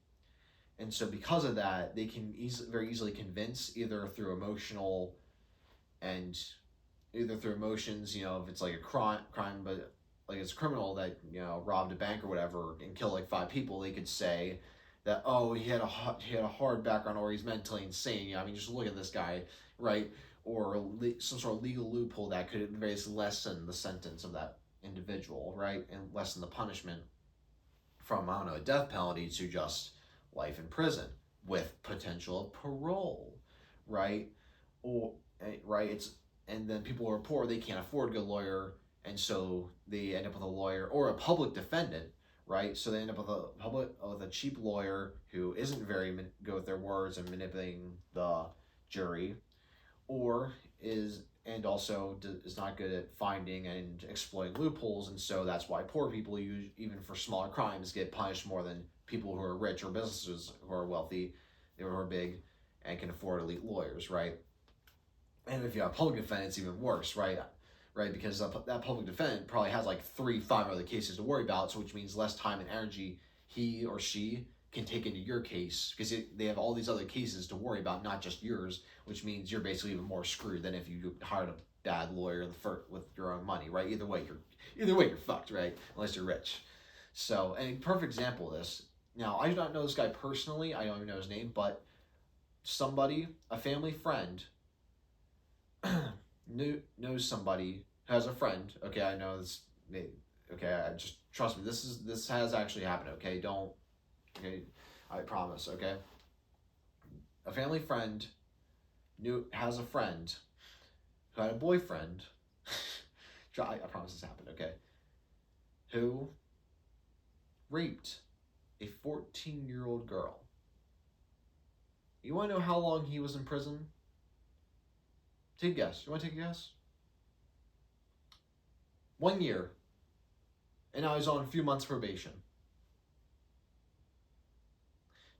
And so because of that, they can very easily convince, either through emotions, if it's like a crime, but it's a criminal that robbed a bank or whatever and killed 5 people, they could say that, oh, he had a hard background, or he's mentally insane. I mean, just look at this guy, right? Or some sort of legal loophole that could at least lessen the sentence of that individual, right, and lessen the punishment from, I don't know, a death penalty to just life in prison with potential of parole, right? Or right, and then people who are poor, they can't afford a good lawyer, and so they end up with a lawyer or a public defendant, right? So they end up with a cheap lawyer who isn't very good with their words and manipulating the jury, or also is not good at finding and exploiting loopholes, and so that's why poor people, even for smaller crimes, get punished more than people who are rich or businesses who are wealthy, who are big, and can afford elite lawyers, right? And if you have a public defendant, it's even worse, right? Right, because that public defendant probably has like 3, 5 other cases to worry about, so which means less time and energy he or she can take into your case, because they have all these other cases to worry about, not just yours, which means you're basically even more screwed than if you hired a bad lawyer with your own money, right? Either way, you're fucked, right? Unless you're rich. So, and a perfect example of this. Now, I do not know this guy personally. I don't even know his name, but a family friend, knows somebody, has a friend. Okay, I know this. Okay, I just trust me. This has actually happened. Okay, don't. Okay, I promise. Okay, a family friend has a friend who had a boyfriend. I promise this happened. Okay, who raped a 14-year-old girl. You want to know how long he was in prison? Take a guess. You want to take a guess? 1 year. And now he's on a few months probation.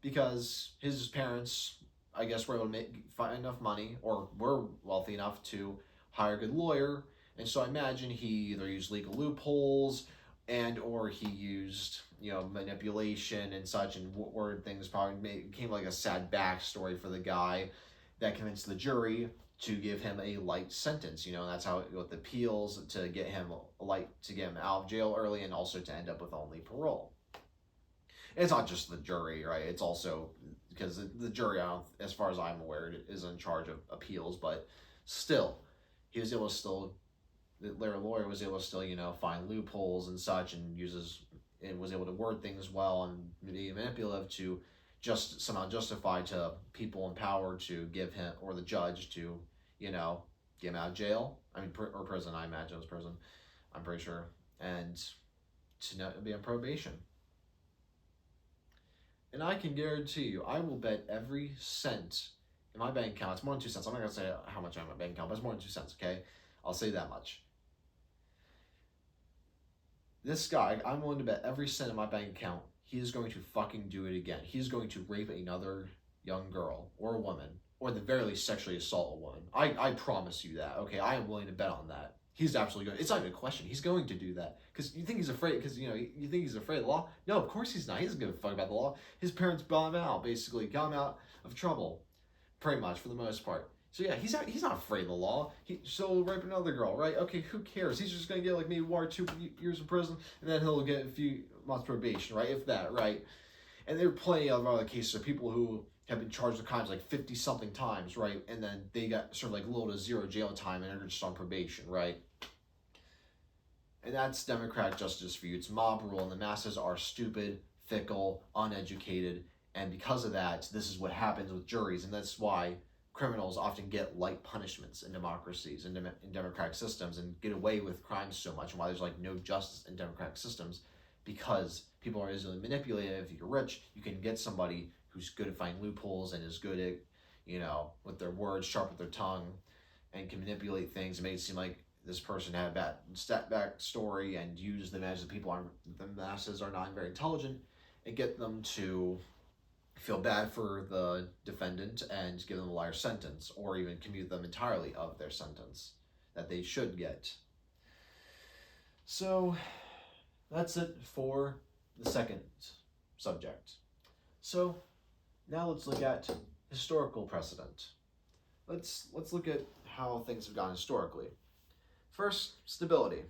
Because his parents, I guess, were able to find enough money, or were wealthy enough to hire a good lawyer. And so I imagine he either used legal loopholes or he used, manipulation and such, and word things probably became like a sad backstory for the guy that convinced the jury to give him a light sentence. That's how it with appeals to get him out of jail early, and also to end up with only parole. And it's not just the jury, right? It's also because the jury, as far as I'm aware, is in charge of appeals, but still, he was able to their lawyer was able to still, find loopholes and such, and was able to word things well and be manipulative to just somehow justify to people in power to give him, or the judge to, get him out of jail. I mean, or prison. I imagine it was prison. I'm pretty sure, and to not be on probation. And I can guarantee you, I will bet every cent in my bank account. It's more than 2 cents. I'm not gonna say how much I have in my bank account, but it's more than 2 cents. Okay, I'll say that much. This guy, I'm willing to bet every cent in my bank account he is going to fucking do it again. He's going to rape another young girl or a woman, or at the very least sexually assault a woman. I promise you that. Okay, I am willing to bet on that. He's absolutely going. It's not even a question. He's going to do that because you think he's afraid. Because you think he's afraid of the law. No, of course he's not. He doesn't give a fuck about the law. His parents bought him out, basically got him out of trouble, pretty much for the most part. So yeah, he's not afraid of the law. He'll rape another girl, right? Okay, who cares? He's just gonna get like maybe 1 or 2 years in prison, and then he'll get a few months probation, right? If that, right? And there are plenty of other cases of people who have been charged with crimes like 50-something times, right? And then they got sort of like little to zero jail time and they're just on probation, right? And that's democratic justice for you. It's mob rule, and the masses are stupid, fickle, uneducated, and because of that, this is what happens with juries, and that's why criminals often get light punishments in democracies and in democratic systems and get away with crimes so much, and why there's like no justice in democratic systems, because people are easily manipulated. If you're rich, you can get somebody who's good at finding loopholes and is good at, with their words, sharp with their tongue, and can manipulate things and make it seem like this person had a bad back story and use them as the masses are not very intelligent, and get them to feel bad for the defendant and give them a lighter sentence, or even commute them entirely of their sentence that they should get. So that's it for the second subject. So now let's look at historical precedent. Let's look at how things have gone historically. First, stability.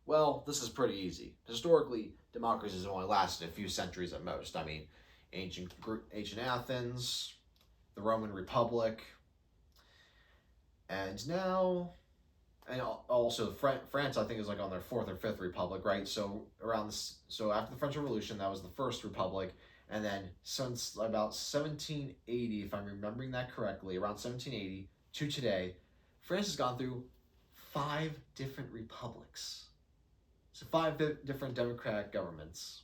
Well, this is pretty easy. Historically, democracies have only lasted a few centuries at most. I mean, ancient Athens, the Roman Republic, and now, and also France, I think, is like on their 4th or 5th republic, right? So after the French Revolution, that was the first republic, And then since about 1780, if I'm remembering that correctly, around 1780 to today, France has gone through 5 different republics. So different democratic governments.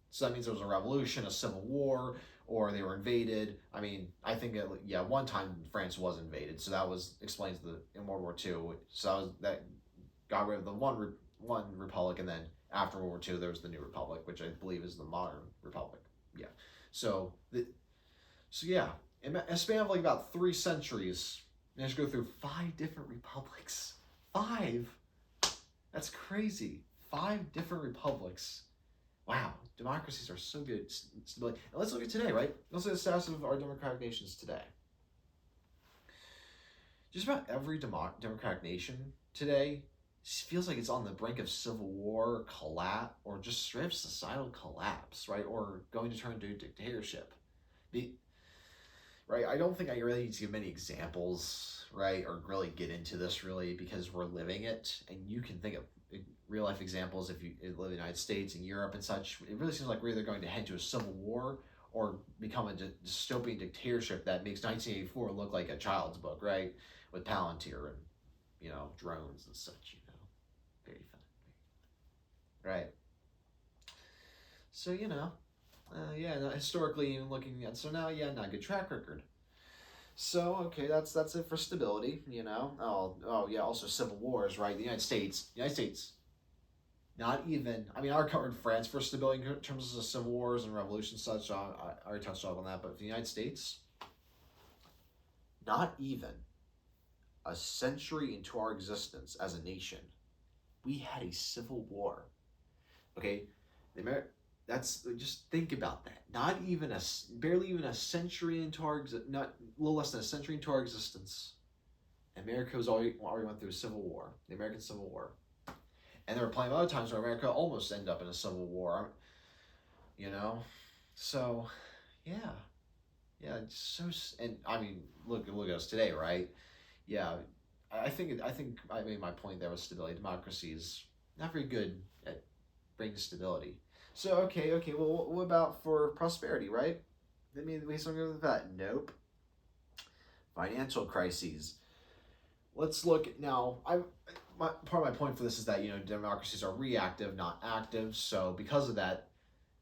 So that means there was a revolution, a civil war, or they were invaded. I mean, I think one time France was invaded, so that explains in World War II. So that got rid of the one republic, and then after World War II, there was the new republic, which I believe is the modern republic. Yeah. So yeah, in a span of like about 3 centuries, managed to go through 5 different republics. 5. That's crazy. 5 different republics. Wow, democracies are so good. Stability. And let's look at today, right? Let's look at the status of our democratic nations today. Just about every democratic nation today feels like it's on the brink of civil war, collapse, or just straight up societal collapse, right? Or going to turn into a dictatorship. Right? I don't think I really need to give many examples, right? Or really get into this, really, because we're living it. And you can think of real life examples if you live in the United States and Europe and such. It really seems like we're either going to head to a civil war or become a dystopian dictatorship that makes 1984 look like a child's book, right? With Palantir and, drones and such, Very fun. Right. So, historically looking at, so now, not a good track record. So, okay, that's it for stability, Oh, yeah, also civil wars, right? The United States, not even, I mean, I covered France for stability in terms of civil wars and revolutions and such. I already touched on that, but the United States, not even a century into our existence as a nation, we had a civil war. Okay, that's, just think about that. Barely even a century into not a little less than a century into our existence, America was already went through a civil war, the American Civil War. And there were plenty of other times where America almost ended up in a civil war, So, yeah, and I mean, look at us today, right? Yeah, I think I made my point there with stability. Democracy is not very good at bringing stability. So okay, well, what about for prosperity, right? That means we something with that. Nope. Financial crises. Let's look now. Part of my point for this is that democracies are reactive, not active. So because of that,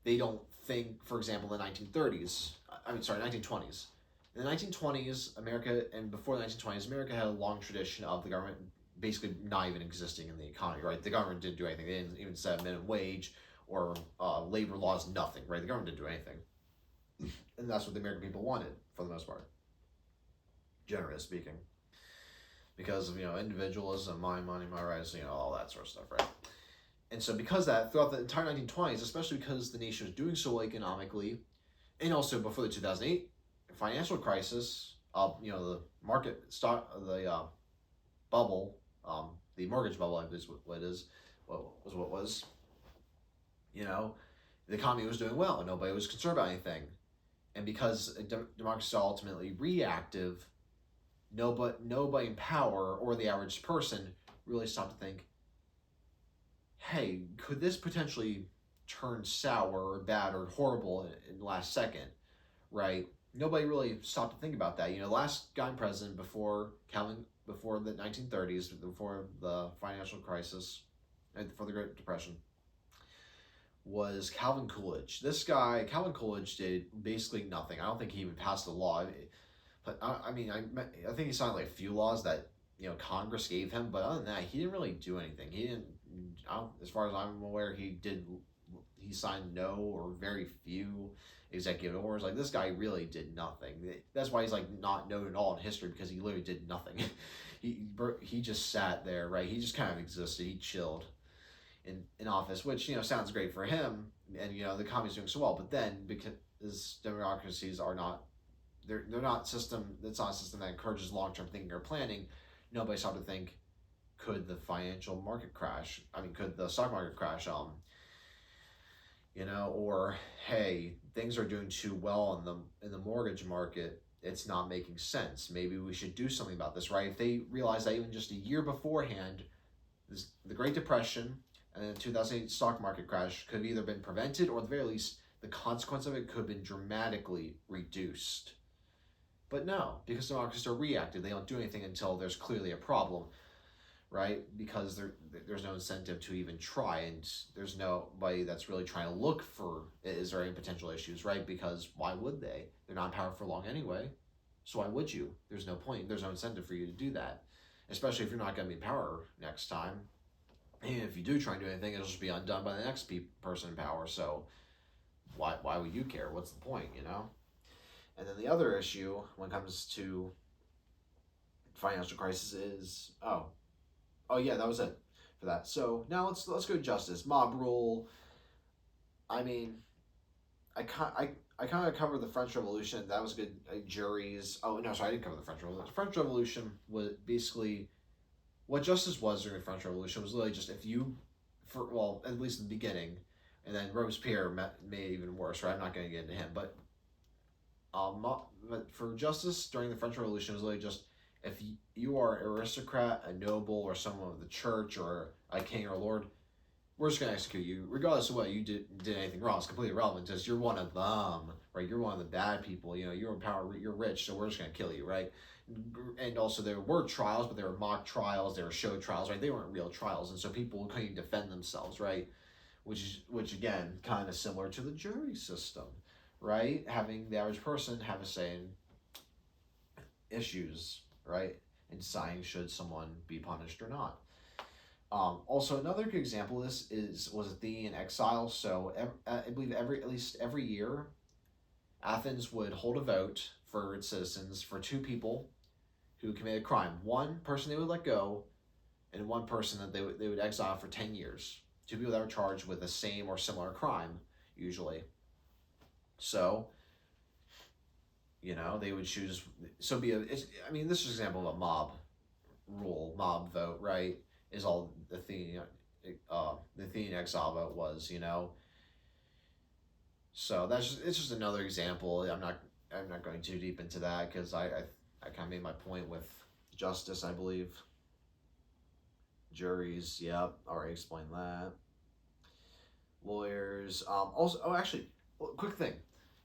they don't think. For example, the 1930s. 1920s. In the 1920s, America, and before the 1920s, America had a long tradition of the government basically not even existing in the economy, right? The government didn't do anything. They didn't even set a minimum wage or labor laws, nothing, right? The government didn't do anything. And that's what the American people wanted, for the most part, generally speaking. Because of, individualism, my money, my rights, all that sort of stuff, right? And so because of that, throughout the entire 1920s, especially because the nation was doing so well economically, and also before the 2008 financial crisis, the market stock, the bubble, the mortgage bubble, I believe is what it is, what was, the economy was doing well, and nobody was concerned about anything. And because democracy is ultimately reactive, nobody in power or the average person really stopped to think, hey, could this potentially turn sour or bad or horrible in the last second, right? Nobody really stopped to think about that. The last guy president before the 1930s, before the financial crisis, and before the Great Depression, was Calvin Coolidge. This guy, Calvin Coolidge, did basically nothing. I don't think he even passed a law. But I think he signed like a few laws that Congress gave him. But other than that, he didn't really do anything. He didn't. As far as I'm aware, he signed no or very few executive orders. Like, this guy really did nothing. That's why he's like not known at all in history, because he literally did nothing. he just sat there, right? He just kind of existed. He chilled in office, which sounds great for him, and the economy's doing so well. But then, because democracies are not, they're not system. It's not a system that encourages long-term thinking or planning. Nobody stopped to think, could the financial market crash? Could the stock market crash? Or hey, things are doing too well in the mortgage market. It's not making sense. Maybe we should do something about this, right? If they realize that even just a year beforehand, the Great Depression and the 2008 stock market crash could have either been prevented, or at the very least the consequence of it could have been dramatically reduced. But no, because democracies are reactive. They don't do anything until there's clearly a problem, right? Because there's no incentive to even try, and there's nobody that's really trying to look for is there any potential issues, right? Because why would they? They're not in power for long anyway, so why would you? There's no point. There's no incentive for you to do that, especially if you're not going to be in power next time. And if you do try and do anything, it'll just be undone by the next person in power. So why would you care? What's the point, you know? And then the other issue when it comes to financial crisis is oh yeah, that was it for that. So now let's go to justice, mob rule. I mean, I kind of covered the French Revolution. That was good. Juries. Oh no, sorry, I didn't cover the French Revolution. The French Revolution was basically what justice was during the French Revolution was literally just if you, for well, at least in the beginning, and then Robespierre made it even worse. Right, I'm not going to get into him, but but for justice during the French Revolution was literally just if you are an aristocrat, a noble, or someone of the church, or a king or a lord, we're just gonna execute you, regardless of what you did anything wrong. It's completely irrelevant because you're one of them, right? You're one of the bad people. You know, you're in power, you're rich, so we're just gonna kill you, right? And also there were trials, but there were mock trials, there were show trials, right? They weren't real trials, and so people couldn't even defend themselves, right? Which again, kind of similar to the jury system, right? Having the average person have a say in issues, right? And deciding should someone be punished or not. Also, another good example of this was Athenian exile. So I believe at least every year, Athens would hold a vote for its citizens for two people who committed a crime. One person they would let go, and one person that they would exile for 10 years. Two people that were charged with the same or similar crime, usually. So, you know, they would choose. So I mean, this is an example of a mob rule, mob vote, right? Is all the Athenian exile vote was, you know. So it's just another example. I'm not going too deep into that because I kind of made my point with justice, I believe. Juries, yep, already explained that. Lawyers, also, oh, actually, quick thing.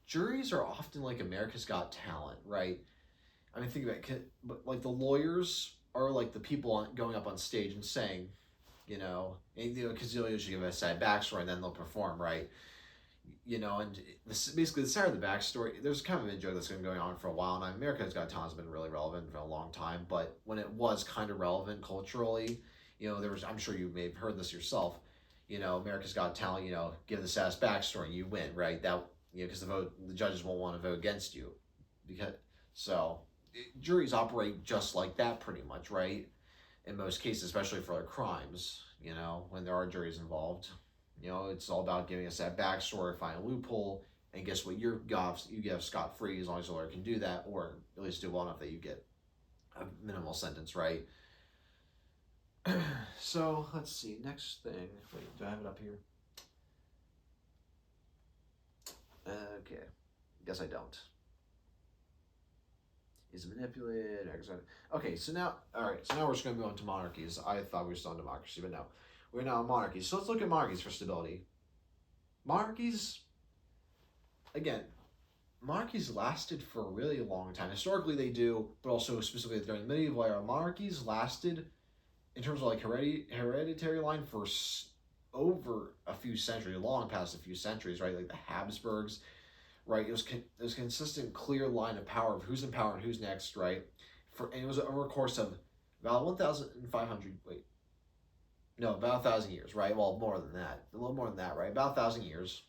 Juries are often like America's Got Talent, right? I mean, think about it, but like the lawyers are like the people going up on stage and saying, you know, and, you know, because they'll usually give a sad backstory and then they'll perform, right? You know, and basically the side of the backstory, there's kind of a joke that's been going on for a while now. America's Got Talent's been really relevant for a long time, but when it was kind of relevant culturally, you know, I'm sure you may have heard this yourself, you know, America's Got Talent, you know, give the saddest backstory, you win, right? That, you know, because the judges won't want to vote against you, because so juries operate just like that pretty much, right? In most cases, especially for like crimes, you know, when there are juries involved, you know, it's all about giving us that backstory, find a loophole, and guess what? You get scot free as long as the lawyer can do that, or at least do well enough that you get a minimal sentence, right? So let's see. Next thing. Wait, do I have it up here? Okay. Guess I don't. Is manipulated. Okay, so now, all right. So now we're just going to move on to monarchies. I thought we were still on democracy, but no, we're now on monarchies. So let's look at monarchies for stability. Monarchies, again, monarchies lasted for a really long time. Historically, they do, but also specifically during the medieval era, monarchies lasted in terms of like hereditary line for over a few centuries, long past a few centuries, right? Like the Habsburgs, right? It was a consistent, clear line of power of who's in power and who's next, right? And it was over a course of about 1,500. Wait, no, about 1,000 years, right? Well, more than that, a little more than that, right? About 1,000 years,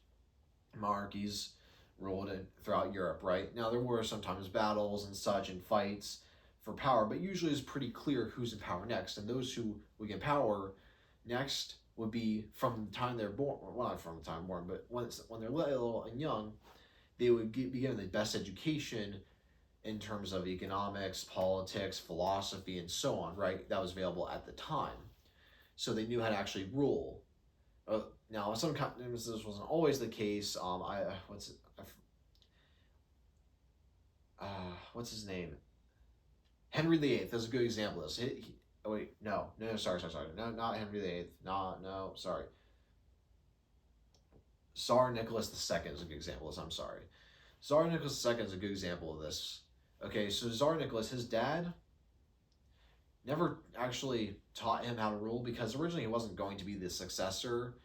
monarchies ruled throughout Europe, right? Now there were sometimes battles and such and fights for power, but usually it's pretty clear who's in power next, and those who would get power next would be from the time they're born, well, not from the time born, but when they're little and young, they would be given the best education in terms of economics, politics, philosophy, and so on, right? That was available at the time. So they knew how to actually rule. Now, sometimes this wasn't always the case. What's his name? Henry VIII is a good example of this. Oh wait, no, sorry, no, not Henry VIII. No, sorry. Tsar Nicholas II is a good example of this. I'm sorry. Tsar Nicholas II is a good example of this. Okay, so Tsar Nicholas, his dad never actually taught him how to rule because originally he wasn't going to be the successor,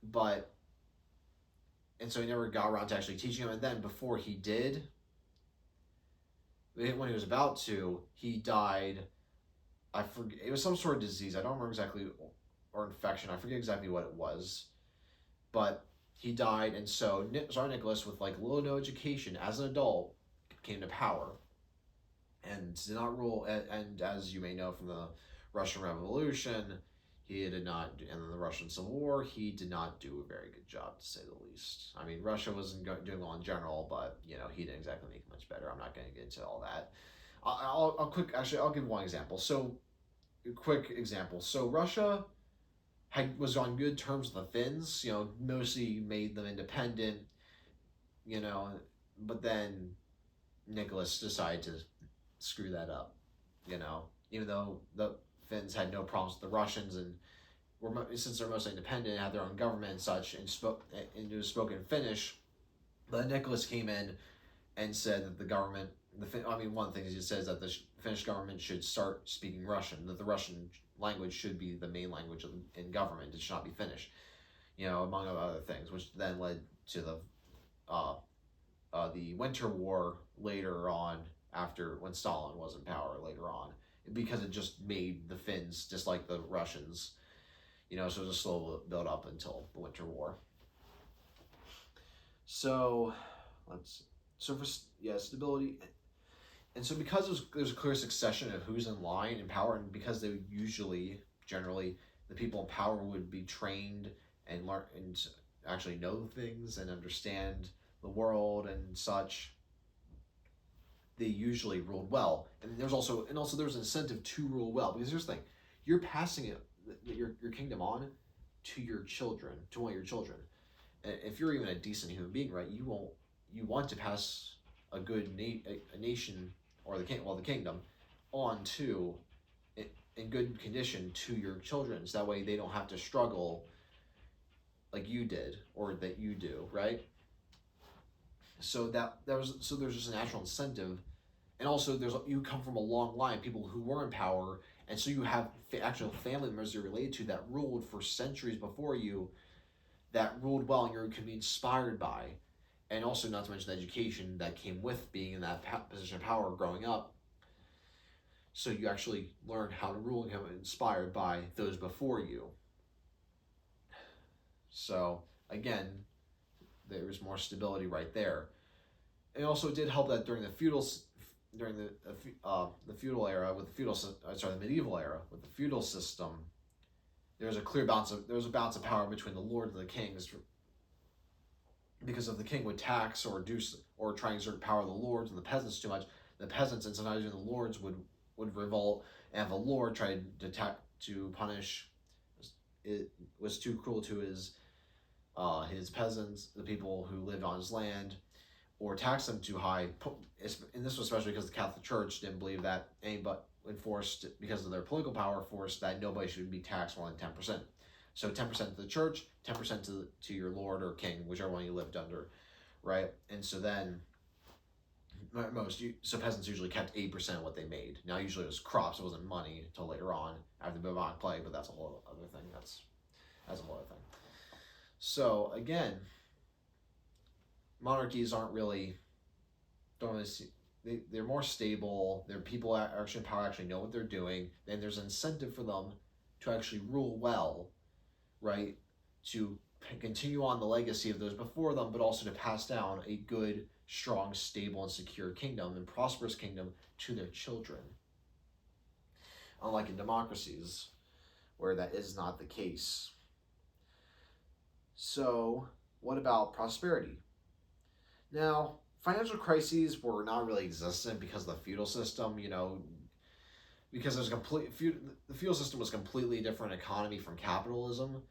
but and so he never got around to actually teaching him. And then before he did, when he was about to, he died. I forget. It was some sort of disease. I don't remember exactly, or infection. I forget exactly what it was, but he died, and so Tsar Nicholas, with like little no education as an adult, came to power and did not rule. And as you may know from the Russian Revolution, he did not, and then the Russian Civil War, he did not do a very good job, to say the least. I mean, Russia wasn't doing well in general, but he didn't exactly make it much better. I'm not going to get into all that. I'll give one example. So, a quick example. So Russia was on good terms with the Finns. Mostly made them independent. But then Nicholas decided to screw that up. Even though the Finns had no problems with the Russians and since they're mostly independent, had their own government and such, and it was spoken Finnish. But Nicholas came in and said that the government, one of the things he says that the Finnish government should start speaking Russian. That the Russian language should be the main language in government. It should not be Finnish. Among other things, which then led to the Winter War later on, after when Stalin was in power later on, because it just made the Finns dislike the Russians. So it was a slow build up until the Winter War. So for stability, and so because there's a clear succession of who's in line in power, and because they would generally the people in power would be trained and learn and actually know things and understand the world and such, they usually ruled well. And there's also there's incentive to rule well, because here's the thing: you're passing your kingdom on to your children, to one of your children. And if you're even a decent human being, right, you want to pass a good a nation, or the kingdom on to in good condition to your children, so that way they don't have to struggle like you did or that you do, right? So there's just a natural incentive, and also you come from a long line, people who were in power, and so you have actual family members you're related to that ruled for centuries before you, that ruled well, and you can be inspired by, and also not to mention the education that came with being in that position of power growing up. So you actually learn how to rule and become inspired by those before you. So again, there was more stability right there. And also, it did help that during the feudal era with the medieval era with the feudal system, there was a balance of power between the lords and the kings, because if the king would tax or try and exert power of the lords and the peasants too much, the peasants and sometimes even the lords would revolt, and if a lord tried to punish, it was too cruel to his peasants, the people who lived on his land, or tax them too high. And this was especially because the Catholic Church didn't believe that anybody enforced, because of their political power, forced that nobody should be taxed more than 10%. So 10% to the church, 10% to your lord or king, whichever one you lived under, right? And so then peasants usually kept 8% of what they made. Now usually it was crops; it wasn't money until later on after the bubonic plague. But that's a whole other thing. That's a whole other thing. So again, monarchies don't really see, they're more stable. Their people actually in power actually know what they're doing, and there's an incentive for them to actually rule well, right? To continue on the legacy of those before them, but also to pass down a good, strong, stable, and secure kingdom and prosperous kingdom to their children. Unlike in democracies, where that is not the case. So, what about prosperity? Now, financial crises were not really existent because of the feudal system, because the feudal system was a completely different economy from capitalism.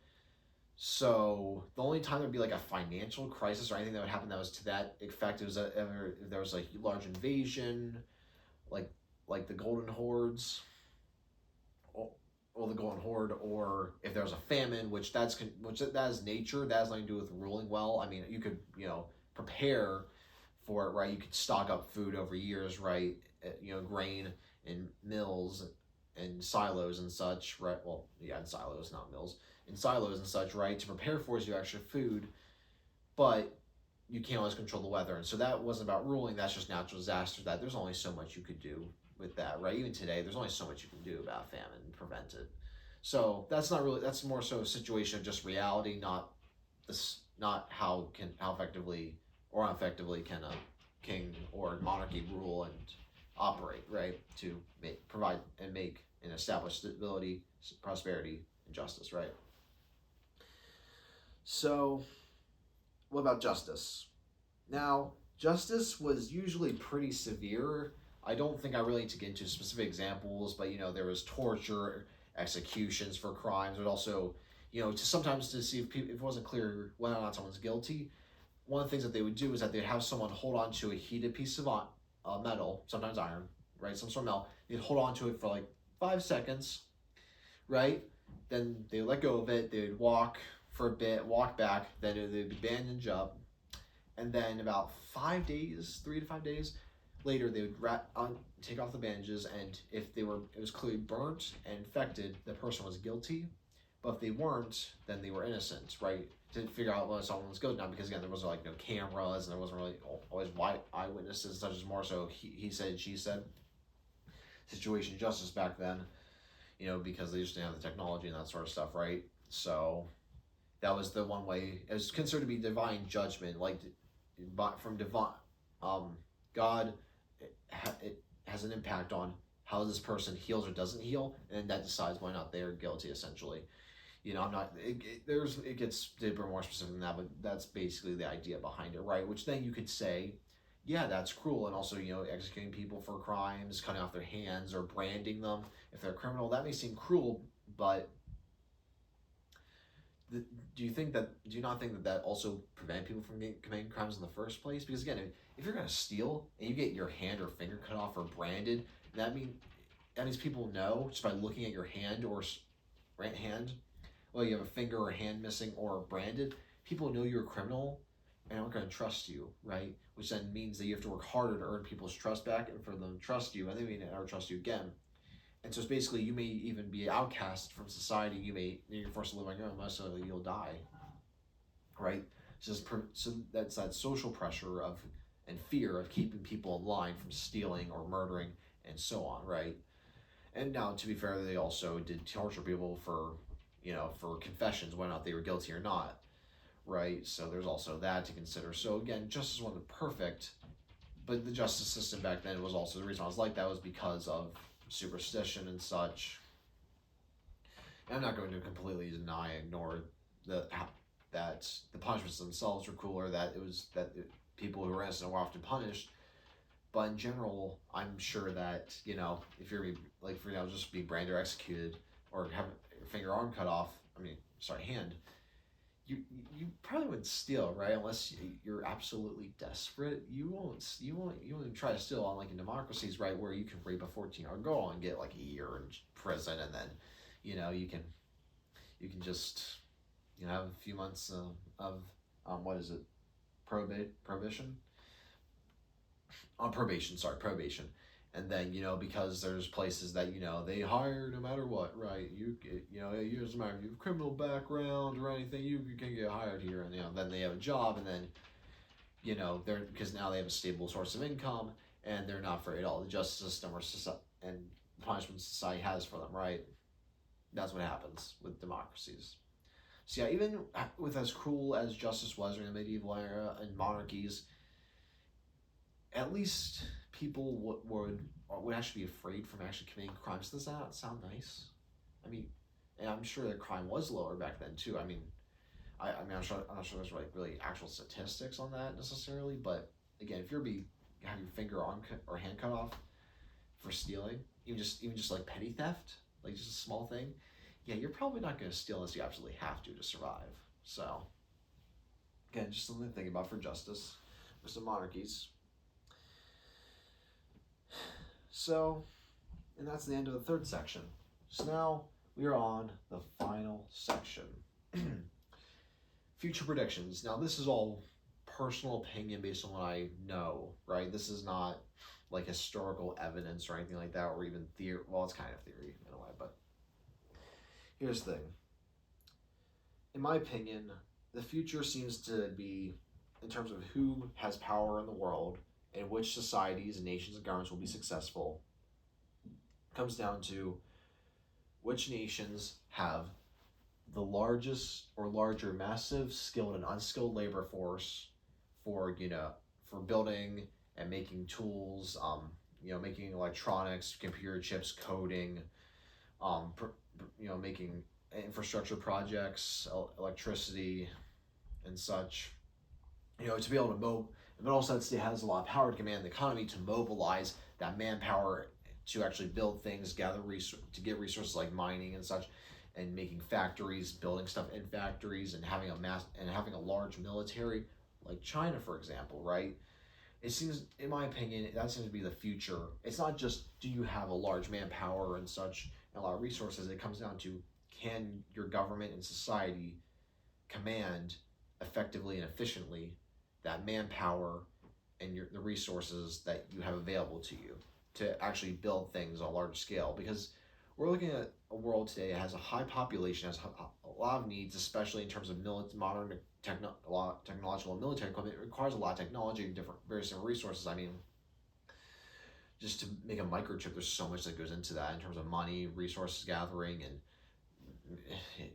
So the only time there'd be like a financial crisis or anything that would happen that was to that effect, it was if there was like a large invasion, like the Golden Hordes, or the Golden Horde, or if there's a famine, which that is nature. That has nothing to do with ruling well. I mean, you could prepare for it, right? You could stock up food over years, right? Grain in mills and silos and such, right? Well, yeah, in silos, not mills, in silos and such, right? To prepare for your extra food, but you can't always control the weather, and so that wasn't about ruling. That's just natural disaster. That there's only so much you could do with that, right? Even today, there's only so much you can do about famine and prevent it. So that's not really. That's more so a situation of just reality, not this, not how effectively or ineffectively can a king or monarchy rule and operate, right? To provide and make and establish stability, prosperity, and justice, right? So, what about justice? Now, justice was usually pretty severe. I don't think I really need to get into specific examples, but there was torture, executions for crimes, but also, to sometimes to see if it wasn't clear whether or not someone's guilty. One of the things that they would do is that they'd have someone hold on to a heated piece of metal, sometimes iron, right, some sort of metal. They'd hold on to it for like 5 seconds, right? Then they would let go of it. They would walk for a bit, walk back. Then they'd be bandaged up, and then about 5 days, 3 to 5 days later, they would take off the bandages, and if it was clearly burnt and infected, the person was guilty. But if they weren't, then they were innocent, right? To figure out whether someone was guilty, now because again there wasn't like no cameras and there wasn't really always eyewitnesses, such as more so he said, she said situation justice back then, because they just didn't have the technology and that sort of stuff, right? So that was the one way. It was considered to be divine judgment, like from divine, God. It has an impact on how this person heals or doesn't heal, and that decides whether or not they are guilty. Essentially, I'm not. It gets deeper, more specific than that, but that's basically the idea behind it, right? Which then you could say, yeah, that's cruel, and also executing people for crimes, cutting off their hands, or branding them if they're a criminal. That may seem cruel, but do you not think that also prevent people from committing crimes in the first place? Because again, if you're going to steal and you get your hand or finger cut off or branded, that means people know just by looking at your hand or hand, well, you have a finger or hand missing or branded. People know you're a criminal and aren't going to trust you, right? Which then means that you have to work harder to earn people's trust back and for them to trust you, and they may never trust you again. And so it's basically, you may even be outcast from society. You're forced to live on your own, most likely you'll die, right? So that's that social pressure of and fear of keeping people in line from stealing or murdering and so on, right? And now, to be fair, they also did torture people for confessions, whether or not they were guilty or not, right? So there's also that to consider. So again, justice wasn't perfect, but the justice system back then was also, the reason I was like that was because of superstition and such. And I'm not going to completely ignore that the punishments themselves were cooler, that people who were innocent were often punished. But in general, I'm sure that if you're like, for example, just being branded or executed or have your finger, arm cut off, hand, you probably wouldn't steal, right? Unless you're absolutely desperate. You won't even try to steal, unlike in democracies, right, where you can rape a 14-year-old girl and get like a year in prison, and then you can just have a few months of what is it, prohibition on probation, probation. And then because there's places that they hire no matter what, right? It doesn't matter if you have a criminal background or anything, you can get hired here, and then they have a job, and then they're, because now they have a stable source of income, and they're not afraid at all the justice system or and punishment society has for them, right? That's what happens with democracies. So yeah, even with as cruel as justice was during the medieval era and monarchies, at least people would actually be afraid from actually committing crimes. Does that sound nice? I mean, and I'm sure that crime was lower back then too. I'm not sure there's like really actual statistics on that necessarily, but again, if have your finger, arm or hand cut off for stealing, even just like petty theft, like just a small thing, yeah, you're probably not going to steal unless you absolutely have to survive. So again, just something to think about for justice with some monarchies. So, and that's the end of the third section. So now we are on the final section. Future predictions. Now, this is all personal opinion based on what I know, right? This is not like historical evidence or anything like that, or even theory. Well, it's kind of theory in a way, but here's the thing. In my opinion, the future seems to be, in terms of who has power in the world and which societies and nations and governments will be successful, comes down to which nations have the largest or larger massive skilled and unskilled labor force for for building and making tools, making electronics, computer chips, coding, making infrastructure projects, electricity and such, to be able to but also that state has a lot of power to command the economy, to mobilize that manpower to actually build things, to get resources like mining and such, and making factories, building stuff in factories, and having a large military, like China, for example, right? It seems, in my opinion, that seems to be the future. It's not just do you have a large manpower and such and a lot of resources. It comes down to, can your government and society command effectively and efficiently that manpower and the resources that you have available to you to actually build things on a large scale. Because we're looking at a world today that has a high population, has a lot of needs, especially in terms of modern technological and military equipment. It requires a lot of technology and various different resources. I mean, just to make a microchip, there's so much that goes into that in terms of money, resources gathering, and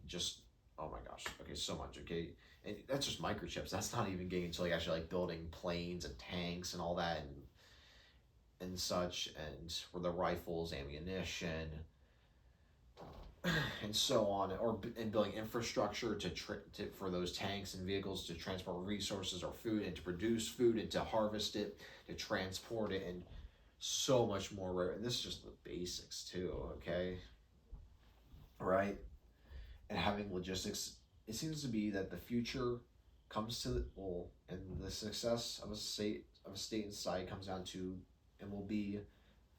just, oh my gosh, okay, so much, okay. And that's just microchips. That's not even getting into actually building planes and tanks and all that and such, and for the rifles, ammunition, and so on, and building infrastructure for those tanks and vehicles to transport resources or food, and to produce food, and to harvest it, to transport it, and so much more. And this is just the basics too, okay? Right? And having logistics, it seems to be that the future comes to and the success of a state and society comes down to, and will be,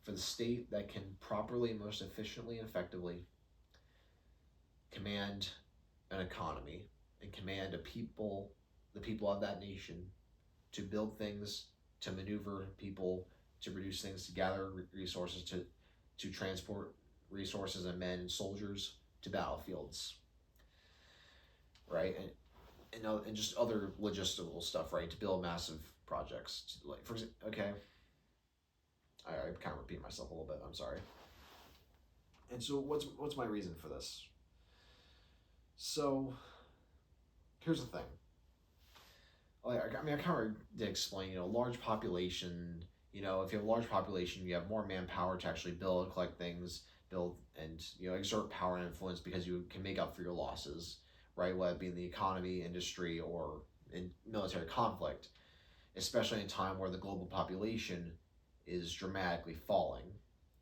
for the state that can properly, most efficiently and effectively command an economy and command the people of that nation, to build things, to maneuver people, to produce things, to gather resources, to transport resources and men and soldiers to battlefields, right? And just other logistical stuff, right? To build massive projects, okay. I kind of repeat myself a little bit. I'm sorry. And so, what's my reason for this? So, here's the thing. I kind of did explain, large population. If you have a large population, you have more manpower to actually build, collect things, build, and exert power and influence, because you can make up for your losses, right? Whether it be in the economy, industry, or in military conflict, especially in a time where the global population is dramatically falling,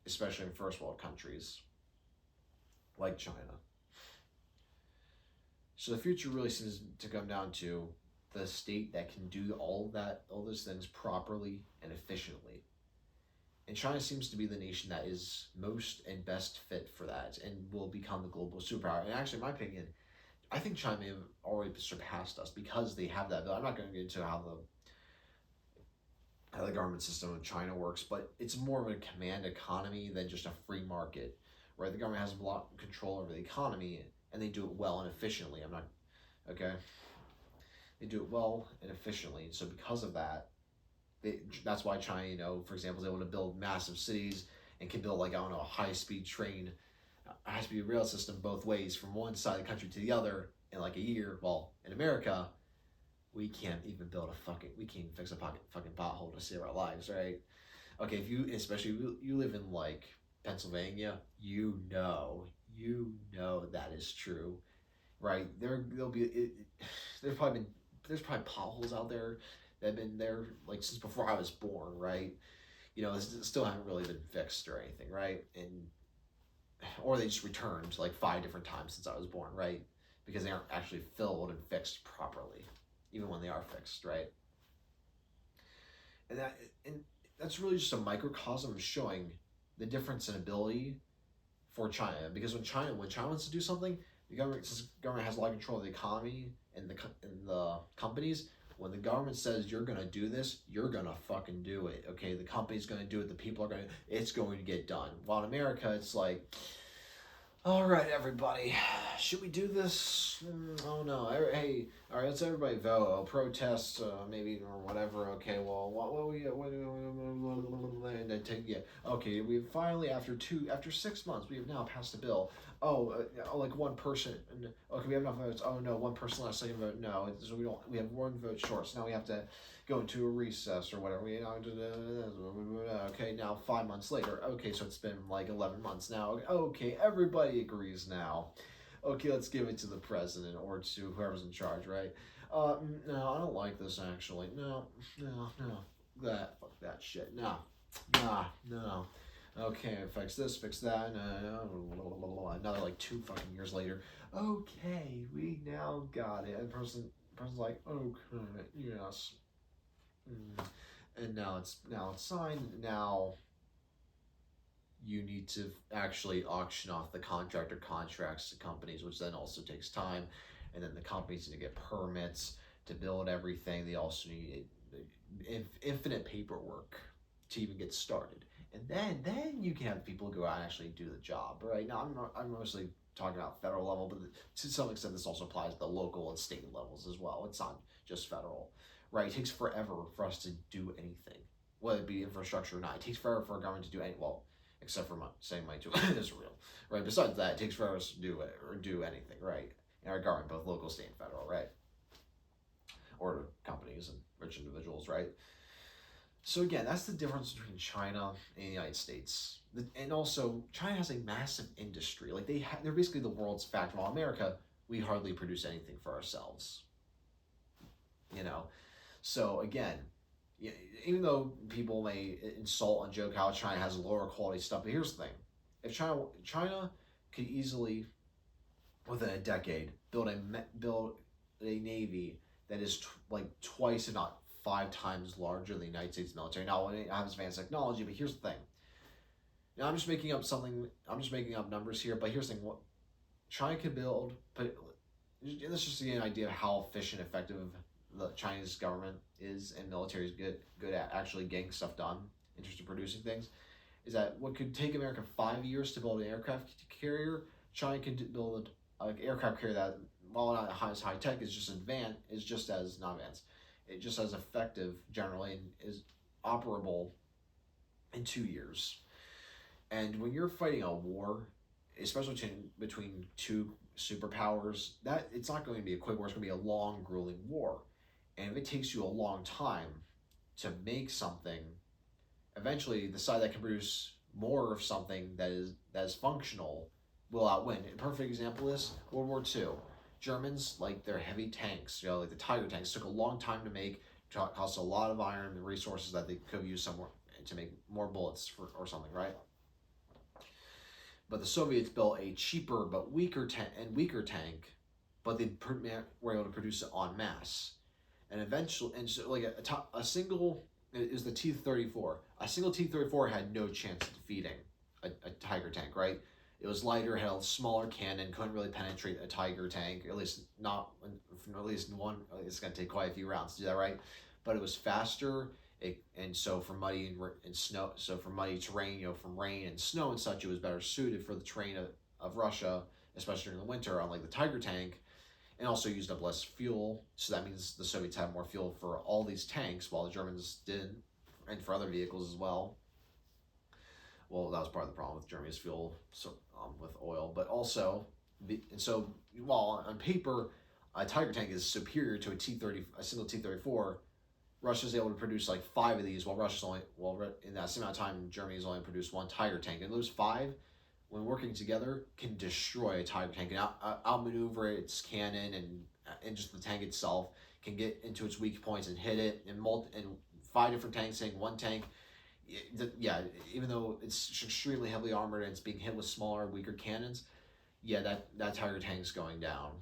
especially in first world countries like China. So the future really seems to come down to the state that can do all those things properly and efficiently. And China seems to be the nation that is most and best fit for that, and will become the global superpower. And actually, in my opinion, I think China may have already surpassed us, because they have that. But I'm not going to get into how the government system of China works, but it's more of a command economy than just a free market, right? The government has a lot of control over the economy, and they do it well and efficiently. They do it well and efficiently. So because of that, that's why China, for example, is able to build massive cities and can build a high-speed rail system both ways from one side of the country to the other in a year. Well, in America, we can't even fix a fucking pothole to save our lives, right? Okay, especially if you live in Pennsylvania, that is true, right? There's probably potholes out there that have been there since before I was born, right? Still haven't really been fixed or anything, right? Or they just returned 5 different times since I was born, right? Because they aren't actually filled and fixed properly, even when they are fixed, right? And that's really just a microcosm showing the difference in ability for China, because when China wants to do something, since the government has a lot of control of the economy and the companies. When the government says you're gonna do this, you're gonna fucking do it. Okay, the company's gonna do it. The people are gonna. It's going to get done. While in America, it's like, all right, everybody, should we do this? Oh no! Hey, all right, let's everybody vote. Protest, maybe or whatever. Okay, well, and then take Okay, we finally after 6 months, we have now passed a bill. Like one person. Okay, we have enough votes. Oh no, one person last second vote. No, so we don't. We have one vote short. So now we have to go into a recess or whatever. Okay, now 5 months later. Okay, so it's been like 11 months now. Okay, everybody agrees now. Okay, let's give it to the president or to whoever's in charge, right? No, I don't like this actually. No. Fuck that shit. No. Okay, fix this, fix that. Another like 2 fucking years later. Okay, we now got it. And person's like, okay, yes. And now it's signed. Now you need to actually auction off the contractor contracts to companies, which then also takes time. And then the companies need to get permits to build everything. They also need infinite paperwork to even get started. And then you can have people go out and actually do the job. Right now, I'm mostly talking about federal level, but to some extent, this also applies to the local and state levels as well. It's not just federal. Right, it takes forever for us to do anything, whether it be infrastructure or not. It takes forever for a government to do except for saying money to Israel. Right. Besides that, it takes forever to do it or do anything. Right. In our government, both local, state, and federal. Right. Or companies and rich individuals. Right. So again, that's the difference between China and the United States. And also, China has a massive industry. Like they're basically the world's factory. While America, we hardly produce anything for ourselves. So again, even though people may insult and joke how China has lower quality stuff, but here's the thing: if China could easily, within a decade, build a navy that is like twice, if not 5 times larger than the United States military. Now, it has advanced technology, but here's the thing. Now, I'm just making up something. I'm just making up numbers here, but here's the thing: what China could build, but let's just get an idea of how efficient, effective the Chinese government is and military is good at actually getting stuff done in terms of producing things. Is that what could take America 5 years to build an aircraft carrier? China could build an aircraft carrier that, while not as high tech, is just as not advanced. It just as effective generally and is operable in 2 years. And when you're fighting a war, especially between two superpowers, that it's not going to be a quick war. It's going to be a long, grueling war. And if it takes you a long time to make something, eventually the side that can produce more of something that is functional will outwin. A perfect example of this: World War II. Germans, like their heavy tanks, like the Tiger tanks, took a long time to make. Cost a lot of iron and resources that they could use somewhere to make more bullets or something, right? But the Soviets built a cheaper but weaker tank, but they were able to produce it en masse. And eventually, like a single is the T-34. A single T-34 had no chance of defeating a Tiger tank, right? It was lighter, had a smaller cannon, couldn't really penetrate a Tiger tank, at least not, at least one. It's going to take quite a few rounds to do that, right? But it was faster, and so for muddy and snow, so for muddy terrain, from rain and snow and such, it was better suited for the terrain of Russia, especially during the winter, unlike the Tiger tank. And also used up less fuel, so that means the Soviets had more fuel for all these tanks, while the Germans didn't, and for other vehicles as well. Well, that was part of the problem with Germany's fuel, with oil, but also, and so while on paper, a Tiger tank is superior to a single T-34, Russia's able to produce like 5 of these, while in that same amount of time, Germany's only produced 1 Tiger tank, and those 5, when working together, can destroy a Tiger tank and outmaneuver its cannon and just the tank itself, can get into its weak points and hit it, and 5 different tanks hitting 1 tank. Even though it's extremely heavily armored and it's being hit with smaller, weaker cannons, that Tiger tank's going down,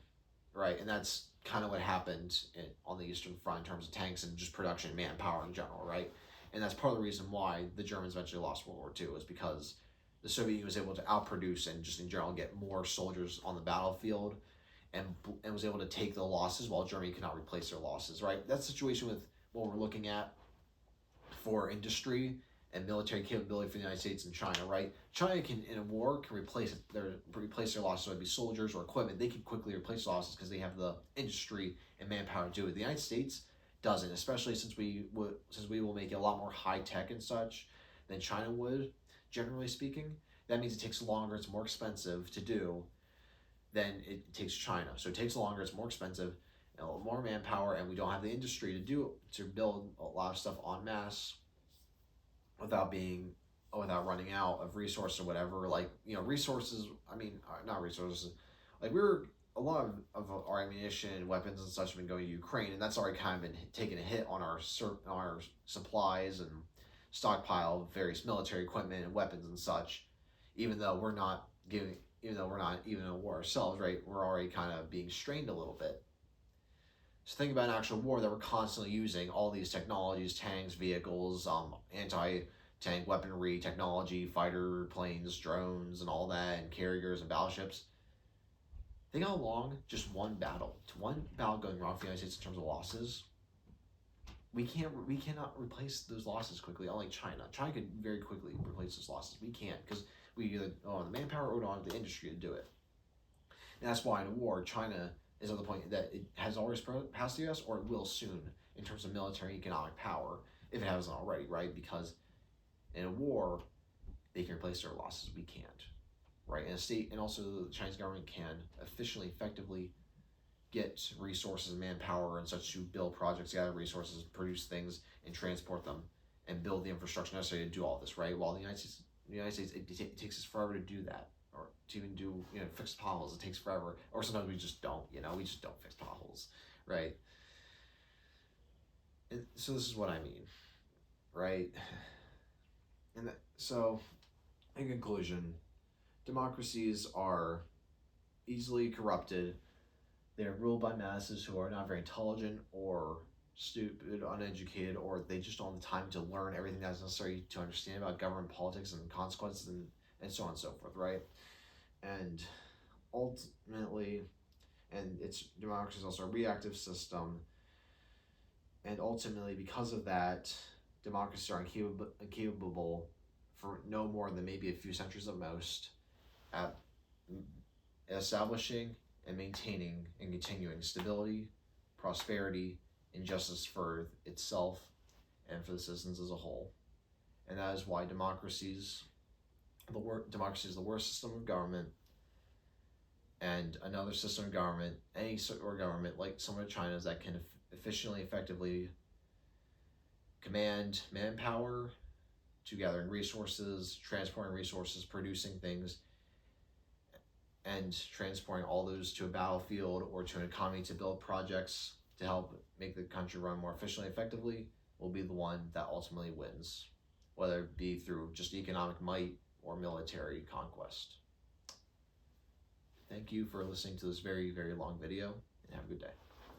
right? And that's kind of what happened on the Eastern Front in terms of tanks and just production, manpower in general, right? And that's part of the reason why the Germans eventually lost World War II, is because the Soviet Union was able to outproduce and just in general get more soldiers on the battlefield, and was able to take the losses while Germany could not replace their losses. Right, that's the situation with what we're looking at for industry and military capability for the United States and China. Right, China can in a war can replace their losses, so it'd be soldiers or equipment. They can quickly replace losses because they have the industry and manpower to do it. The United States doesn't, especially since we will make it a lot more high tech and such than China would, generally speaking. That means it takes longer, it's more expensive to do than it takes China. So it takes longer, it's more expensive, a little more manpower, and we don't have the industry to build a lot of stuff en masse without running out of resources or whatever. Like, resources. I mean, not resources. Like a lot of our ammunition and weapons and such have been going to Ukraine, and that's already kind of been taking a hit on our supplies and stockpile of various military equipment and weapons and such. Even though we're not even in a war ourselves, right? We're already kind of being strained a little bit. So think about an actual war that we're constantly using all these technologies, tanks, vehicles, anti-tank weaponry technology, fighter planes, drones, and all that, and carriers and battleships. Think how long just one battle going wrong for the United States in terms of losses. We cannot replace those losses quickly, unlike China. China could very quickly replace those losses. We can't, because we either don't have the manpower or don't have the industry to do it. And that's why in a war, China is at the point that it has already passed the US, or it will soon, in terms of military and economic power, if it hasn't already, right? Because in a war, they can replace their losses. We can't, right? And and also the Chinese government can efficiently, effectively get resources and manpower and such to build projects, gather resources, produce things, and transport them, and build the infrastructure necessary to do all this, right? While the United States, it takes us forever to do that, or to even do, fix potholes. It takes forever, or sometimes we just don't, we just don't fix potholes, right? And so this is what I mean, right? So, in conclusion, democracies are easily corrupted. They are ruled by masses who are not very intelligent or stupid, uneducated, or they just don't have the time to learn everything that's necessary to understand about government politics and consequences and so on and so forth, right? And ultimately, democracy is also a reactive system, and ultimately, because of that, democracies are incapable for no more than maybe a few centuries at most at establishing and maintaining and continuing stability, prosperity, and justice for itself and for the citizens as a whole. And that is why democracy is the worst system of government, and another system of government, any sort of government like similar to China's, that can efficiently, effectively command manpower to gathering resources, transporting resources, producing things, and transporting all those to a battlefield or to an economy to build projects to help make the country run more efficiently, effectively, will be the one that ultimately wins, whether it be through just economic might or military conquest. Thank you for listening to this very, very long video, and have a good day.